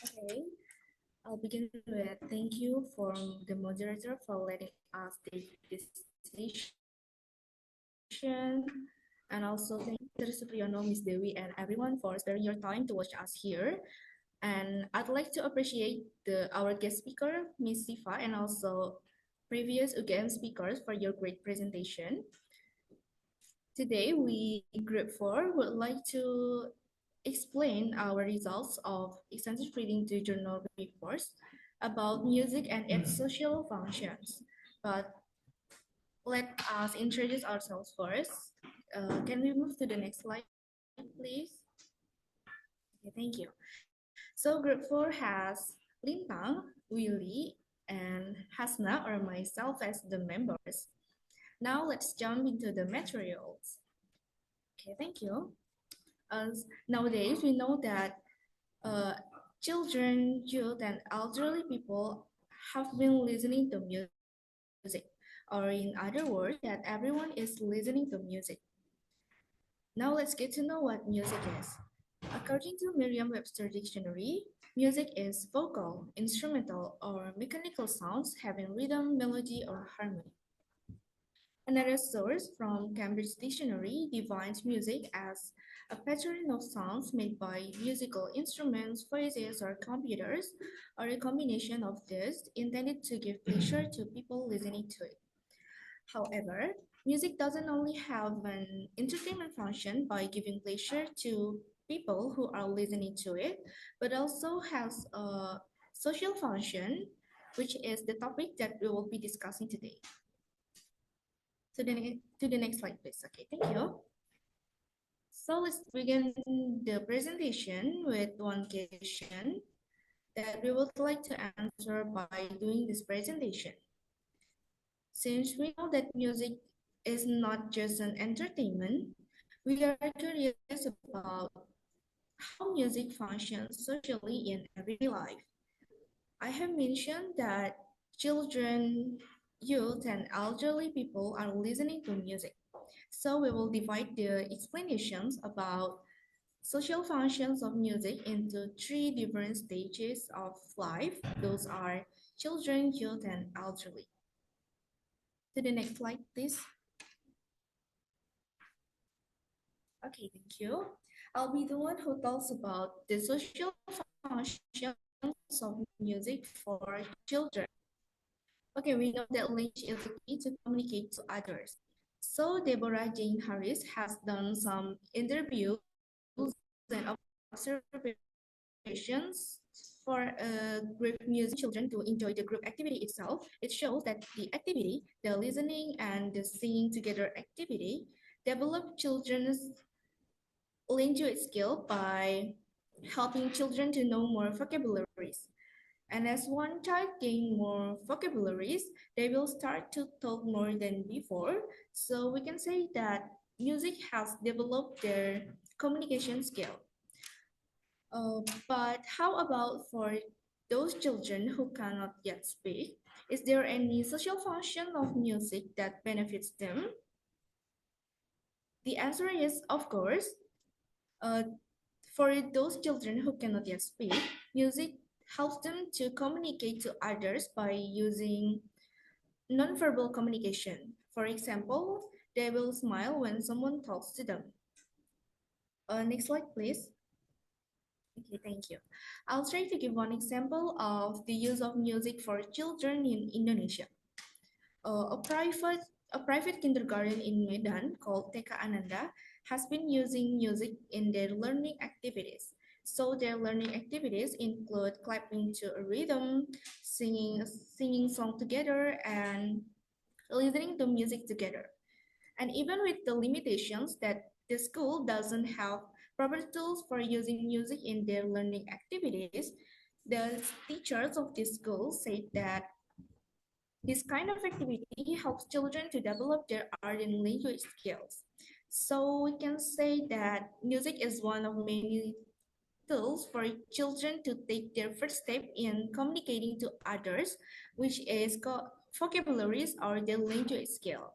Speaker 14: Okay, I'll begin with thank you from the moderator for letting us take this session. And also thank you, Mr. Supriyono, Ms. Dewi, and everyone for sparing your time to watch us here. And I'd like to appreciate our guest speaker, Ms. Sifa, and also previous UGM speakers for your great presentation. Today, we, Group 4, would like to explain our results of extensive reading to journal reports about music and its social functions. But let us introduce ourselves first. Can we move to the next slide, please? Okay, thank you. So Group 4 has Lintang, Willy, and Hasna, or myself, as the members. Now let's jump into the materials. Okay, thank you. Nowadays, we know that children, youth, and elderly people have been listening to music, or in other words, that everyone is listening to music. Now let's get to know what music is. According to Merriam-Webster Dictionary, music is vocal, instrumental, or mechanical sounds having rhythm, melody, or harmony. Another source from Cambridge Dictionary defines music as a pattern of sounds made by musical instruments, voices, or computers, or a combination of these intended to give pleasure to people listening to it. However, music doesn't only have an entertainment function by giving pleasure to people who are listening to it, but also has a social function, which is the topic that we will be discussing today. To the next slide, please. Okay, thank you. So let's begin the presentation with one question that we would like to answer by doing this presentation. Since we know that music is not just an entertainment, we are curious about how music functions socially in everyday life. I have mentioned that children, youth, and elderly people are listening to music. So we will divide the explanations about social functions of music into three different stages of life. Those are children, youth, and elderly. To the next slide, please. Okay, thank you. I'll be the one who talks about the social functions of music for children. Okay, we know that language is the key to communicate to others. So Deborah Jane Harris has done some interviews and observations for a group music children to enjoy the group activity itself. It shows that the activity, the listening and the singing together activity, develop children's language skill by helping children to know more vocabularies. And as one child gain more vocabularies, they will start to talk more than before. So we can say that music has developed their communication skill. But how about for those children who cannot yet speak? Is there any social function of music that benefits them? The answer is, of course. For those children who cannot yet speak, music helps them to communicate to others by using nonverbal communication. For example, they will smile when someone talks to them. Next slide, please. Okay, thank you. I'll try to give one example of the use of music for children in Indonesia. A private kindergarten in Medan called TK Ananda has been using music in their learning activities. So their learning activities include clapping to a rhythm, singing song together, and listening to music together. And even with the limitations that the school doesn't have proper tools for using music in their learning activities, the teachers of this school say that this kind of activity helps children to develop their art and language skills. So we can say that music is one of many tools for children to take their first step in communicating to others, which is vocabularies or their language skill.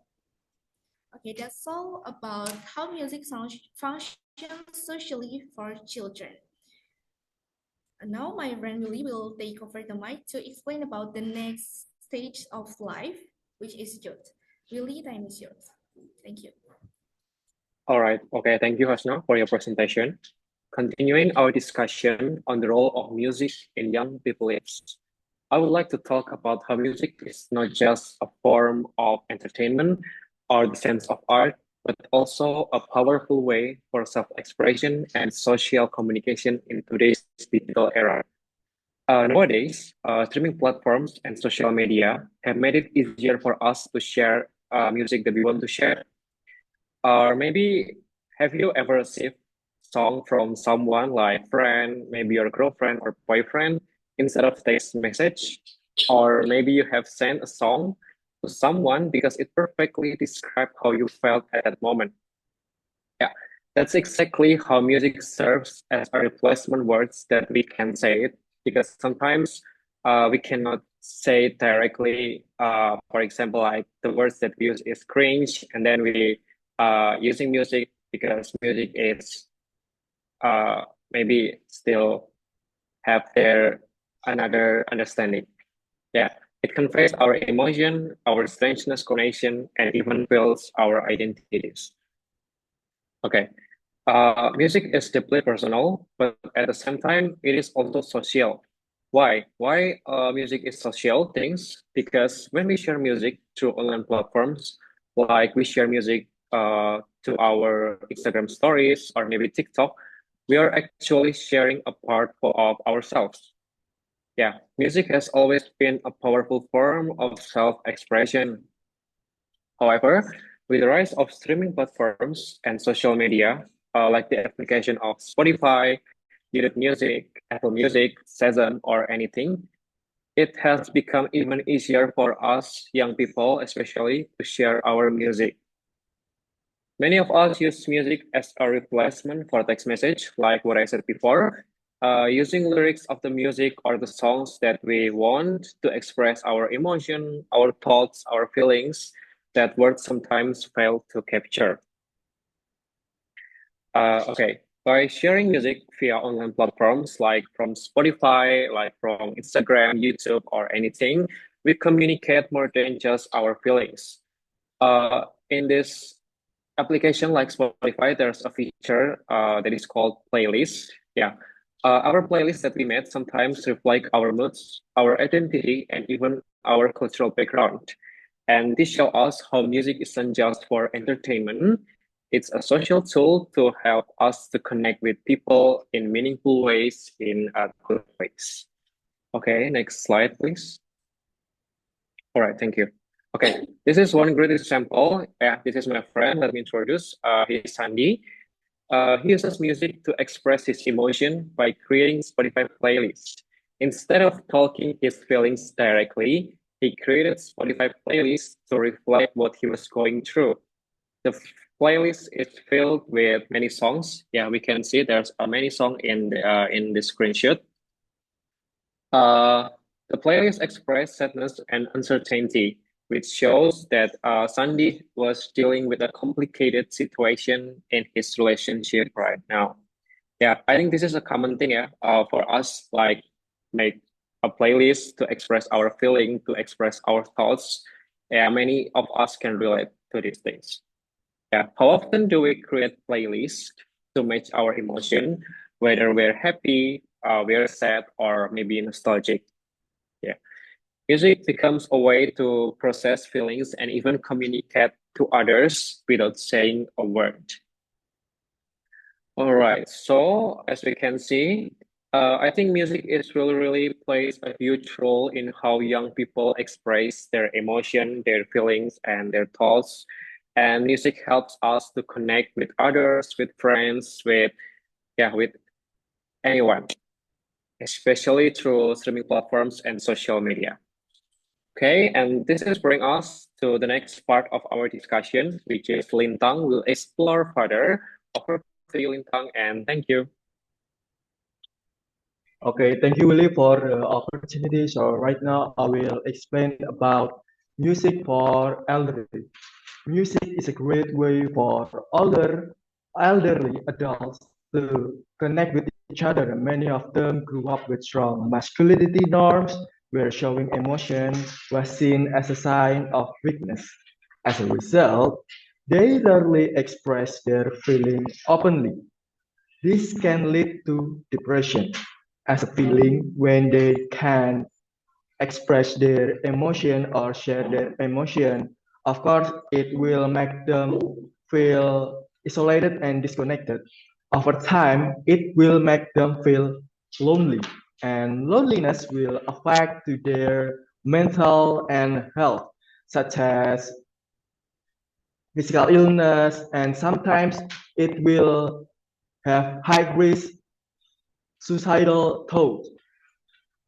Speaker 14: Okay, that's all about how music functions socially for children. And now my friend Willy will take over the mic to explain about the next stage of life, which is youth. Willy, time is yours. Thank you.
Speaker 15: All right. Okay. Thank you, Hasna, for your presentation. Continuing our discussion on the role of music in young people's lives, I would like to talk about how music is not just a form of entertainment or the sense of art, but also a powerful way for self-expression and social communication in today's digital era. Nowadays, streaming platforms and social media have made it easier for us to share music that we want to share. Or maybe have you ever received a song from someone like friend, maybe your girlfriend or boyfriend instead of text message? Or maybe you have sent a song to someone because it perfectly describes how you felt at that moment. Yeah, that's exactly how music serves as a replacement words that we can say it, because sometimes we cannot say it directly. For example, like the words that we use is cringe, and then we using music because music is maybe still have their another understanding. Yeah, it conveys our emotion, our strangeness connection, and even builds our identities. Okay, music is deeply personal, but at the same time, it is also social. Why? Why music is social things? Because when we share music through online platforms, like we share music to our Instagram stories or maybe TikTok, we are actually sharing a part of ourselves. Yeah, music has always been a powerful form of self-expression. However, with the rise of streaming platforms and social media, like the application of Spotify, YouTube Music, Apple Music, Shazam, or anything, it has become even easier for us young people, especially, to share our music. Many of us use music as a replacement for text message, like what I said before. using lyrics of the music or the songs that we want to express our emotion, our thoughts, our feelings that words sometimes fail to capture. Okay, by sharing music via online platforms like from Spotify, like from Instagram, YouTube, or anything, we communicate more than just our feelings. In this application like Spotify, there's a feature that is called playlist. Yeah, our playlists that we made sometimes reflect our moods, our identity, and even our cultural background. And this shows us how music isn't just for entertainment. It's a social tool to help us to connect with people in meaningful ways, in good ways. Okay, next slide, please. All right, thank you. Okay, this is one great example. Yeah, this is my friend. Let me introduce. He's Sandy. He uses music to express his emotion by creating Spotify playlists. Instead of talking his feelings directly, he created Spotify playlists to reflect what he was going through. The playlist is filled with many songs. Yeah, we can see there's many songs in the screenshot. The playlist express sadness and uncertainty, which shows that Sandy was dealing with a complicated situation in his relationship right now. Yeah, I think this is a common thing, yeah, for us, like make a playlist to express our feeling, to express our thoughts. Yeah, many of us can relate to these things. Yeah, how often do we create playlists to match our emotion, whether we're happy, we're sad, or maybe nostalgic? Yeah. Music becomes a way to process feelings and even communicate to others without saying a word. All right, so as we can see, I think music is really plays a huge role in how young people express their emotion, their feelings, and their thoughts. And music helps us to connect with others, with friends, with anyone, especially through streaming platforms and social media. Okay, and this is bring us to the next part of our discussion, which is Lintang will explore further. Over to you, Lintang, and thank you.
Speaker 8: Okay, thank you, Willy, for the opportunity. So right now, I will explain about music for elderly. Music is a great way for elderly adults to connect with each other. Many of them grew up with strong masculinity norms, where showing emotion was seen as a sign of weakness. As a result, they rarely express their feelings openly. This can lead to depression as a feeling when they can express their emotion or share their emotion. Of course, it will make them feel isolated and disconnected. Over time, it will make them feel lonely, and loneliness will affect to their mental and health, such as physical illness, and sometimes it will have high risk suicidal thoughts.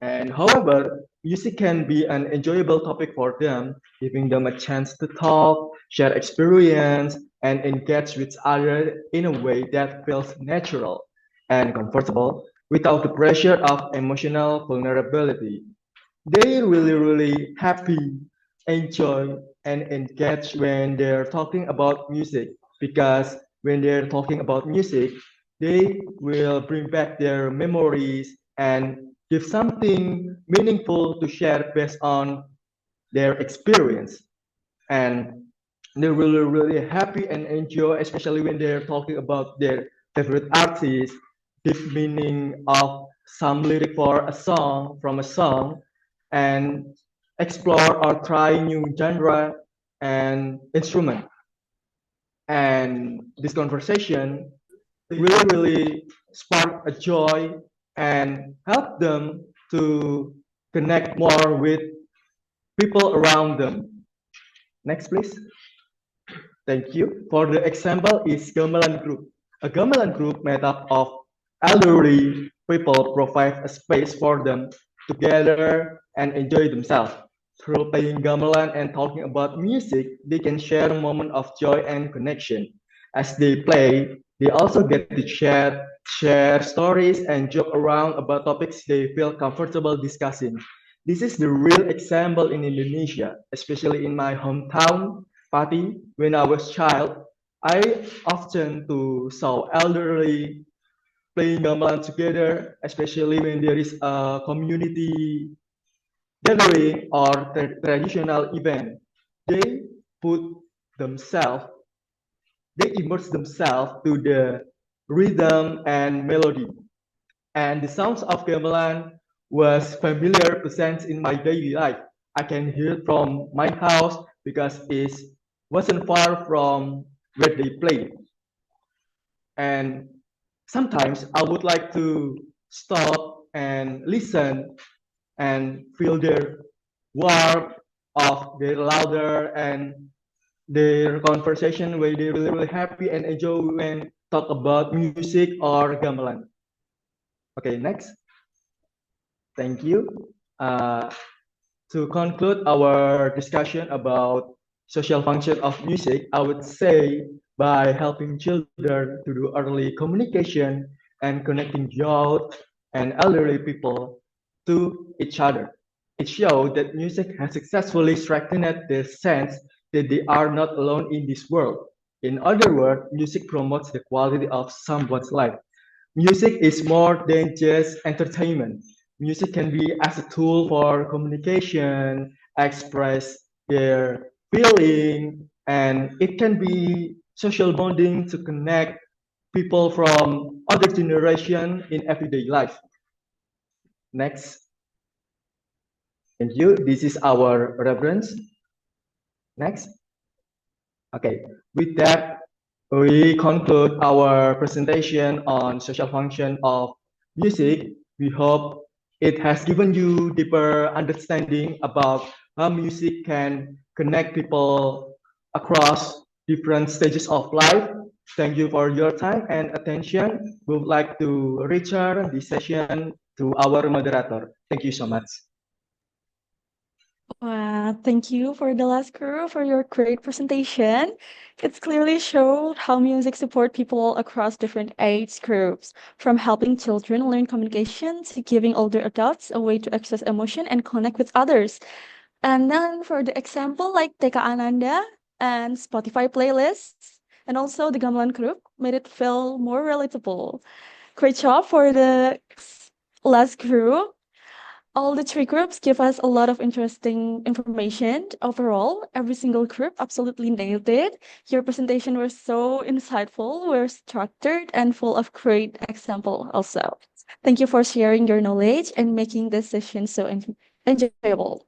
Speaker 8: And however, music can be an enjoyable topic for them, giving them a chance to talk, share experience, and engage with others in a way that feels natural and comfortable without the pressure of emotional vulnerability. They really happy, enjoy, and engage when they're talking about music, because when they're talking about music, they will bring back their memories and give something meaningful to share based on their experience. And they're really happy and enjoy, especially when they're talking about their favorite artists, deep meaning of some lyric for a song from a song, and explore or try new genre and instrument. And this conversation really spark a joy and help them to connect more with people around them. Next, please. Thank you. For the example is gamelan group. A gamelan group made up of elderly people provide a space for them to gather and enjoy themselves. Through playing gamelan and talking about music, they can share a moment of joy and connection. As they play, they also get to share
Speaker 16: share stories, and joke around about topics they feel comfortable discussing. This is the real example in Indonesia, especially in my hometown, Pati. When I was child, I often saw elderly playing gamelan together, especially when there is a community gathering or traditional event. They put themselves, they immerse themselves to the rhythm and melody. And the sounds of gamelan was familiar presence in my daily life. I can hear it from my house because it wasn't far from where they play. And sometimes I would like to stop and listen and feel their warmth of their louder and their conversation where they really happy and enjoy when talk about music or gamelan. Okay, next. Thank you. To conclude our discussion about social function of music, I would say by helping children to do early communication and connecting youth and elderly people to each other. It shows that music has successfully strengthened their sense that they are not alone in this world. In other words, music promotes the quality of someone's life. Music is more than just entertainment. Music can be as a tool for communication, express their feeling, and it can be social bonding to connect people from other generation in everyday life. Next. Thank you. This is our reference. Next. Okay. With that, we conclude our presentation on social function of music. We hope it has given you deeper understanding about how music can connect people across different stages of life. Thank you for your time and attention. We would like to return this session to our moderator. Thank you so much.
Speaker 5: Wow, thank you for the last crew for your great presentation. It's clearly showed how music support people across different age groups, from helping children learn communication to giving older adults a way to access emotion and connect with others. And then for the example like TK Ananda and Spotify playlists, and also the Gamelan group made it feel more relatable. Great job for the last group. All the three groups give us a lot of interesting information. Overall, every single group absolutely nailed it. Your presentation was so insightful, were structured, and full of great example also. Thank you for sharing your knowledge and making this session so enjoyable.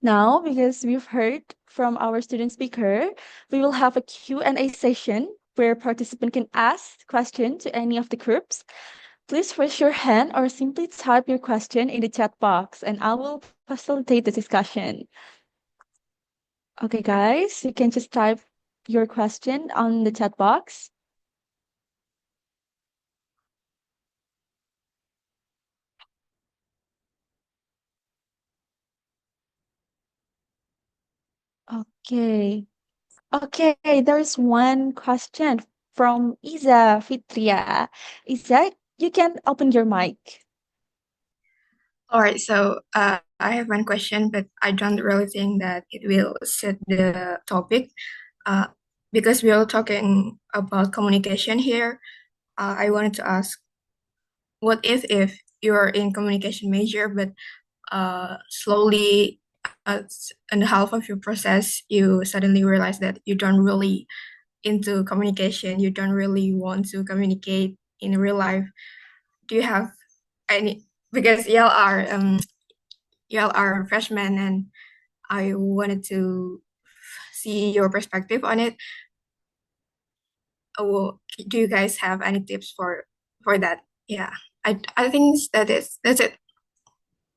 Speaker 5: Now, because we've heard from our student speaker, we will have a Q&A session where participants can ask questions to any of the groups. Please raise your hand or simply type your question in the chat box and I will facilitate the discussion. Okay, guys, you can just type your question on the chat box. Okay. Okay, there's one question from Iza Fitria. Iza, you can open your mic.
Speaker 17: All right, so I have one question, but I don't really think that it will set the topic. Because we are talking about communication here, I wanted to ask, what if you're in communication major, but slowly in the half of your process, you suddenly realize that you don't really into communication, you don't really want to communicate in real life. Do you have any, because y'all are freshmen and I wanted to see your perspective on it. Oh, do you guys have any tips for that? Yeah, I think that's it.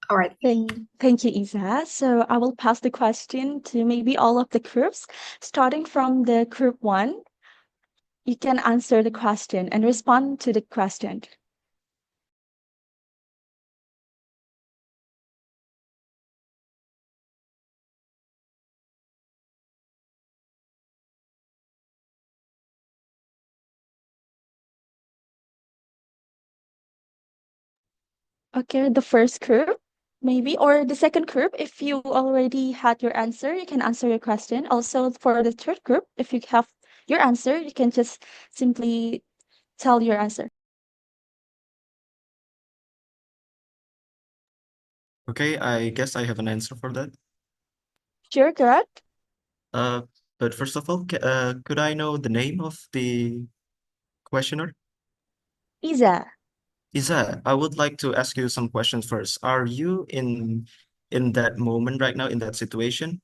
Speaker 17: All right.
Speaker 5: Thank you, Isa. So I will pass the question to maybe all of the groups, starting from the group 1. You can answer the question and respond to the question. Okay, the first group, maybe, or the second group. If you already had your answer, you can answer your question. Also, for the third group, if you have your answer, you can just simply tell your answer.
Speaker 13: Okay, I guess I have an answer for that.
Speaker 5: Sure, Gerard?
Speaker 13: But first of all, could I know the name of the questioner?
Speaker 5: Isa.
Speaker 13: Isa, I would like to ask you some questions first. Are you in that moment right now, in that situation,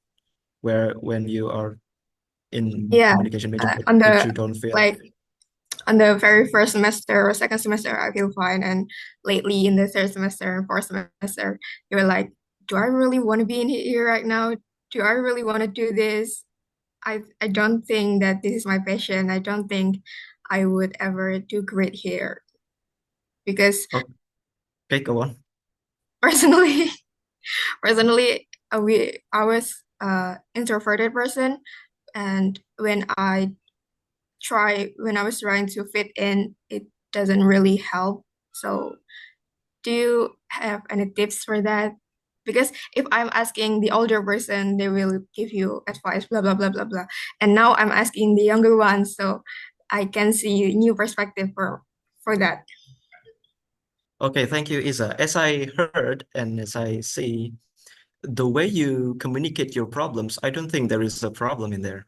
Speaker 13: where when you are in
Speaker 17: Yeah,
Speaker 13: communication major,
Speaker 17: on
Speaker 13: but
Speaker 17: the
Speaker 13: you don't feel?
Speaker 17: like on the very first semester or second semester, I feel fine, and lately in the third semester and fourth semester, you're like, do I really want to be in here right now? Do I really want to do this? I don't think that this is my passion. I don't think I would ever do great here because
Speaker 13: Okay, go on.
Speaker 17: personally, I was introverted person, and when I was trying to fit in, it doesn't really help. So, do you have any tips for that? Because if I'm asking the older person, they will give you advice, blah blah blah blah blah. And now I'm asking the younger ones, so I can see new perspective for that.
Speaker 13: Okay, thank you, Isa. As I heard and as I see, the way you communicate your problems, I don't think there is a problem in there.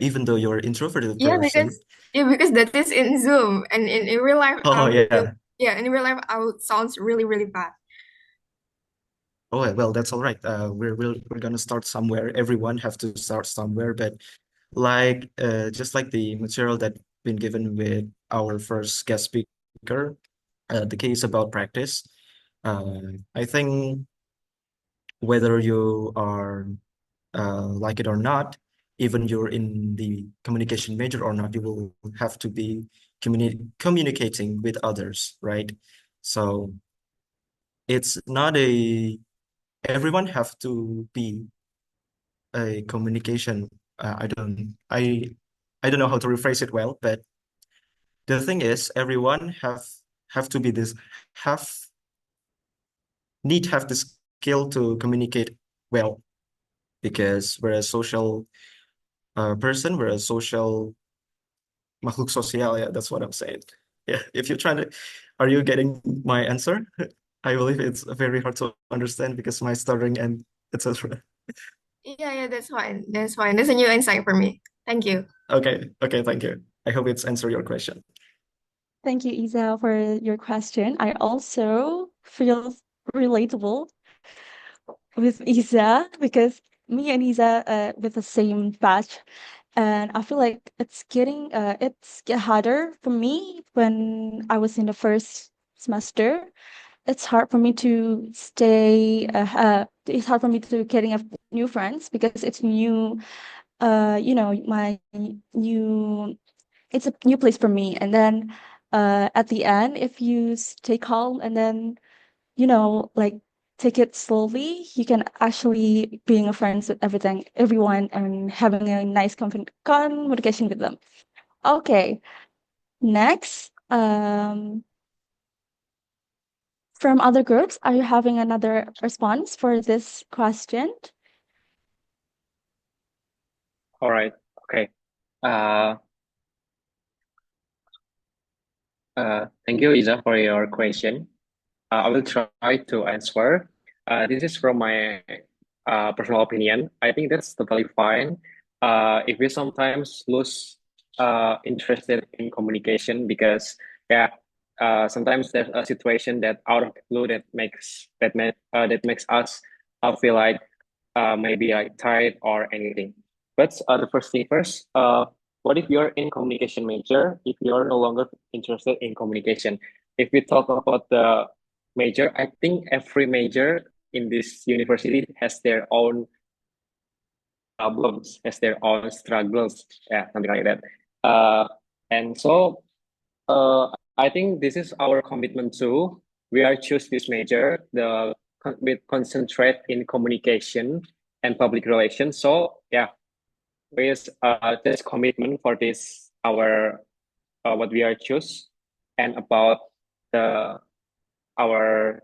Speaker 13: Even though you're an introverted
Speaker 17: Yeah,
Speaker 13: person.
Speaker 17: because that is in Zoom, and in real life,
Speaker 13: Oh, yeah.
Speaker 17: in real life, I would sounds really really bad.
Speaker 13: Oh, well, that's all right. We're gonna start somewhere. Everyone have to start somewhere, but just like the material that been given with our first guest speaker, the key is about practice. I think whether you are like it or not, even you're in the communication major or not, you will have to be communicating with others, right? So it's not everyone have to be a communication. I don't know how to rephrase it well, but the thing is, everyone have to be this have the skill to communicate well, because we're a social person, we're a social makhluk sosial. Yeah, that's what I'm saying. Yeah, if you're trying to, are you getting my answer? I believe it's very hard to understand because my stuttering and etc.
Speaker 17: Yeah, that's fine. That's fine. That's a new insight for me. Thank you.
Speaker 13: Okay, thank you. I hope it's answered your question.
Speaker 5: Thank you, Isa, for your question. I also feel relatable with Isa because me and Isa with the same batch, and I feel like it's get harder for me when I was in the first semester. It's hard for me to stay. It's hard for me to getting new friends because it's new. My new. It's a new place for me, and then at the end, if you stay calm and then like take it slowly, you can actually being a friends with everyone, and having a nice communication with them. Okay, next, from other groups, are you having another response for this question?
Speaker 15: All right. Okay. Thank you, Isa, for your question. I will try to answer. This is from my personal opinion. I think that's totally fine. If we sometimes lose interested in communication because sometimes there's a situation that out of the blue that makes us feel like maybe like tired or anything. But the first thing first, what if you're in communication major if you're no longer interested in communication? If we talk about the major, I think every major in this university has their own problems, has their own struggles, something like that. And so I think this is our commitment too. We are choose this major, we concentrate in communication and public relations. So with this commitment for this our what we are choose, and about our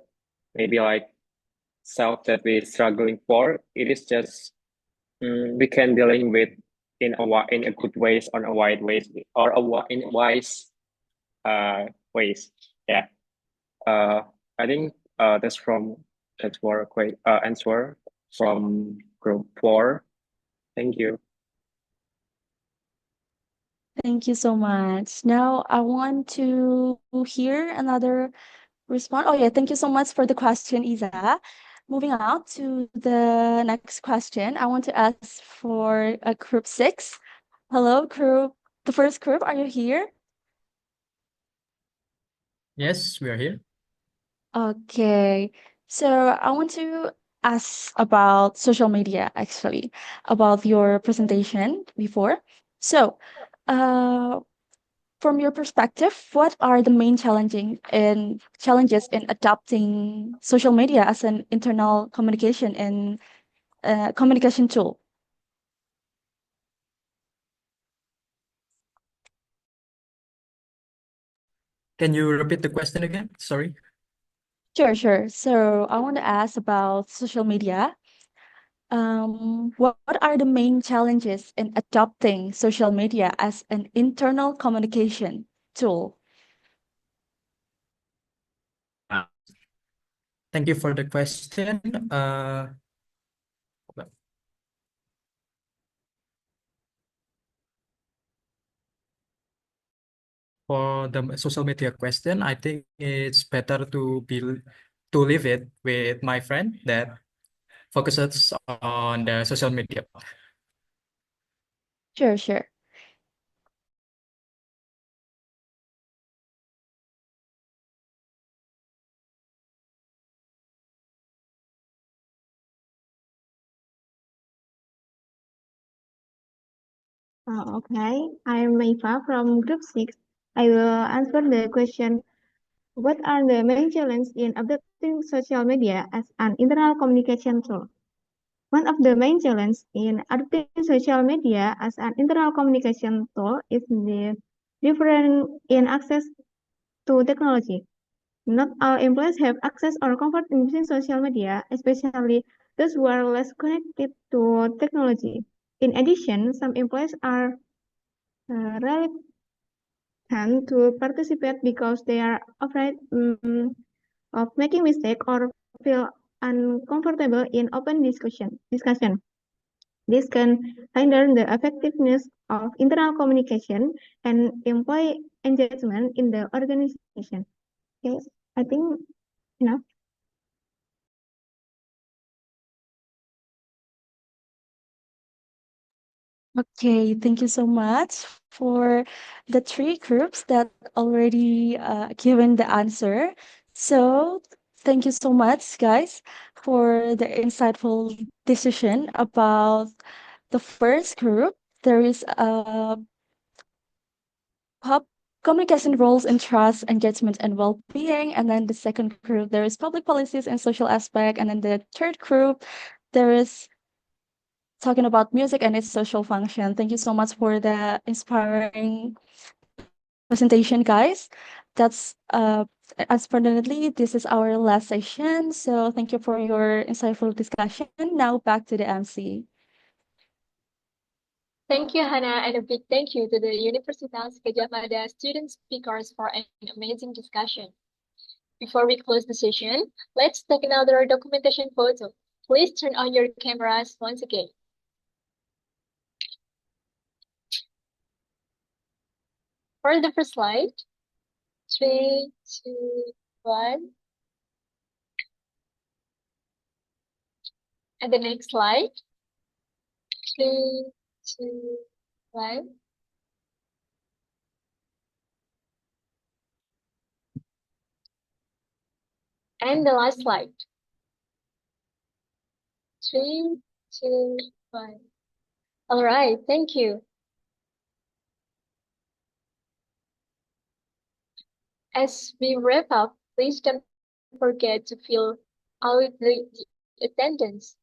Speaker 15: maybe like self that we're struggling for. It is just we can dealing with in a good ways or a wide ways or in wise ways. Yeah. I think that's for a quick answer from group 4. Thank you.
Speaker 5: Thank you so much. Now I want to hear another response. Oh yeah, thank you so much for the question, Iza. Moving on to the next question, I want to ask for group 6. Hello, the first group, are you here?
Speaker 9: Yes, we are here.
Speaker 5: Okay, so I want to ask about social media, actually, about your presentation before. So, from your perspective, what are the main challenges in adopting social media as an internal communication and communication tool?
Speaker 9: Can you repeat the question again? Sorry.
Speaker 5: Sure. So I want to ask about social media. What are the main challenges in adopting social media as an internal communication tool?
Speaker 9: Thank you for the question. For the social media question, I think it's better to leave it with my friend that focuses on the social media.
Speaker 5: Sure.
Speaker 7: Okay, I'm Meiva from Group 6. I will answer the question, what are the main challenges in adopting social media as an internal communication tool? One of the main challenges in adopting social media as an internal communication tool is the difference in access to technology. Not all employees have access or comfort in using social media, especially those who are less connected to technology. In addition, some employees are reluctant to participate because they are afraid of making mistakes or feel uncomfortable in open discussion. This can hinder the effectiveness of internal communication and employee engagement in the organization. Okay, I think enough.
Speaker 5: Okay, thank you so much for the 3 groups that already given the answer. So thank you so much, guys, for the insightful decision about the first group. There is communication roles in trust, engagement, and well-being. And then the second group, there is public policies and social aspect. And then the third group, there is talking about music and its social function. Thank you so much for the inspiring presentation, guys. That's unfortunately, this is our last session. So thank you for your insightful discussion. Now back to the MC.
Speaker 2: Thank you, Hana, and a big thank you to the Universitas Gadjah Mada student speakers for an amazing discussion. Before we close the session, let's take another documentation photo. Please turn on your cameras once again. For the first slide, 3, 2, 1. And the next slide, 3, 2, 1. And the last slide, 3, 2, 1. All right, thank you. As we wrap up, please don't forget to fill out the attendance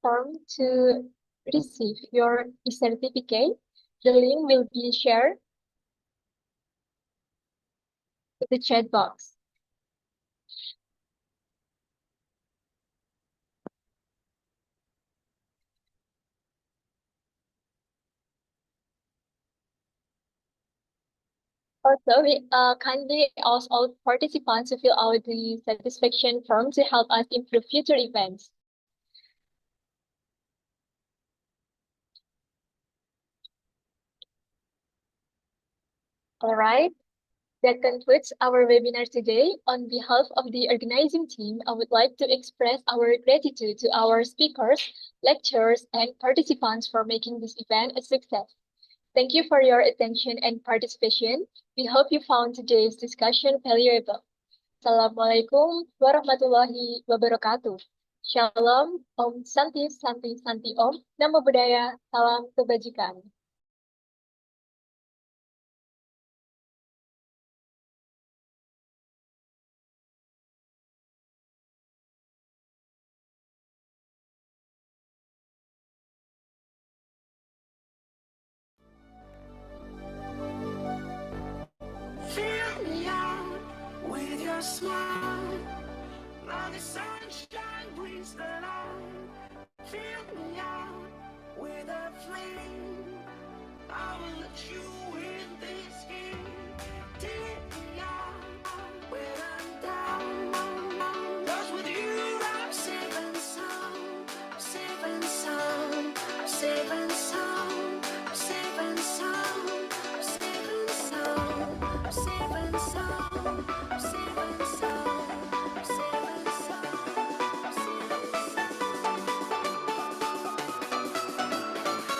Speaker 2: form to receive your certificate. The link will be shared in the chat box. So we kindly ask all participants to fill out the satisfaction form to help us improve future events. All right. That concludes our webinar today. On behalf of the organizing team, I would like to express our gratitude to our speakers, lecturers, and participants for making this event a success. Thank you for your attention and participation. We hope you found today's discussion valuable. Assalamualaikum warahmatullahi wabarakatuh. Shalom, Om Santi Santi Santi Om, Namo Buddhaya, Salam Kebajikan.
Speaker 18: Fill me out with your smile, like the sunshine brings the light. Fill me out with a flame, I will let you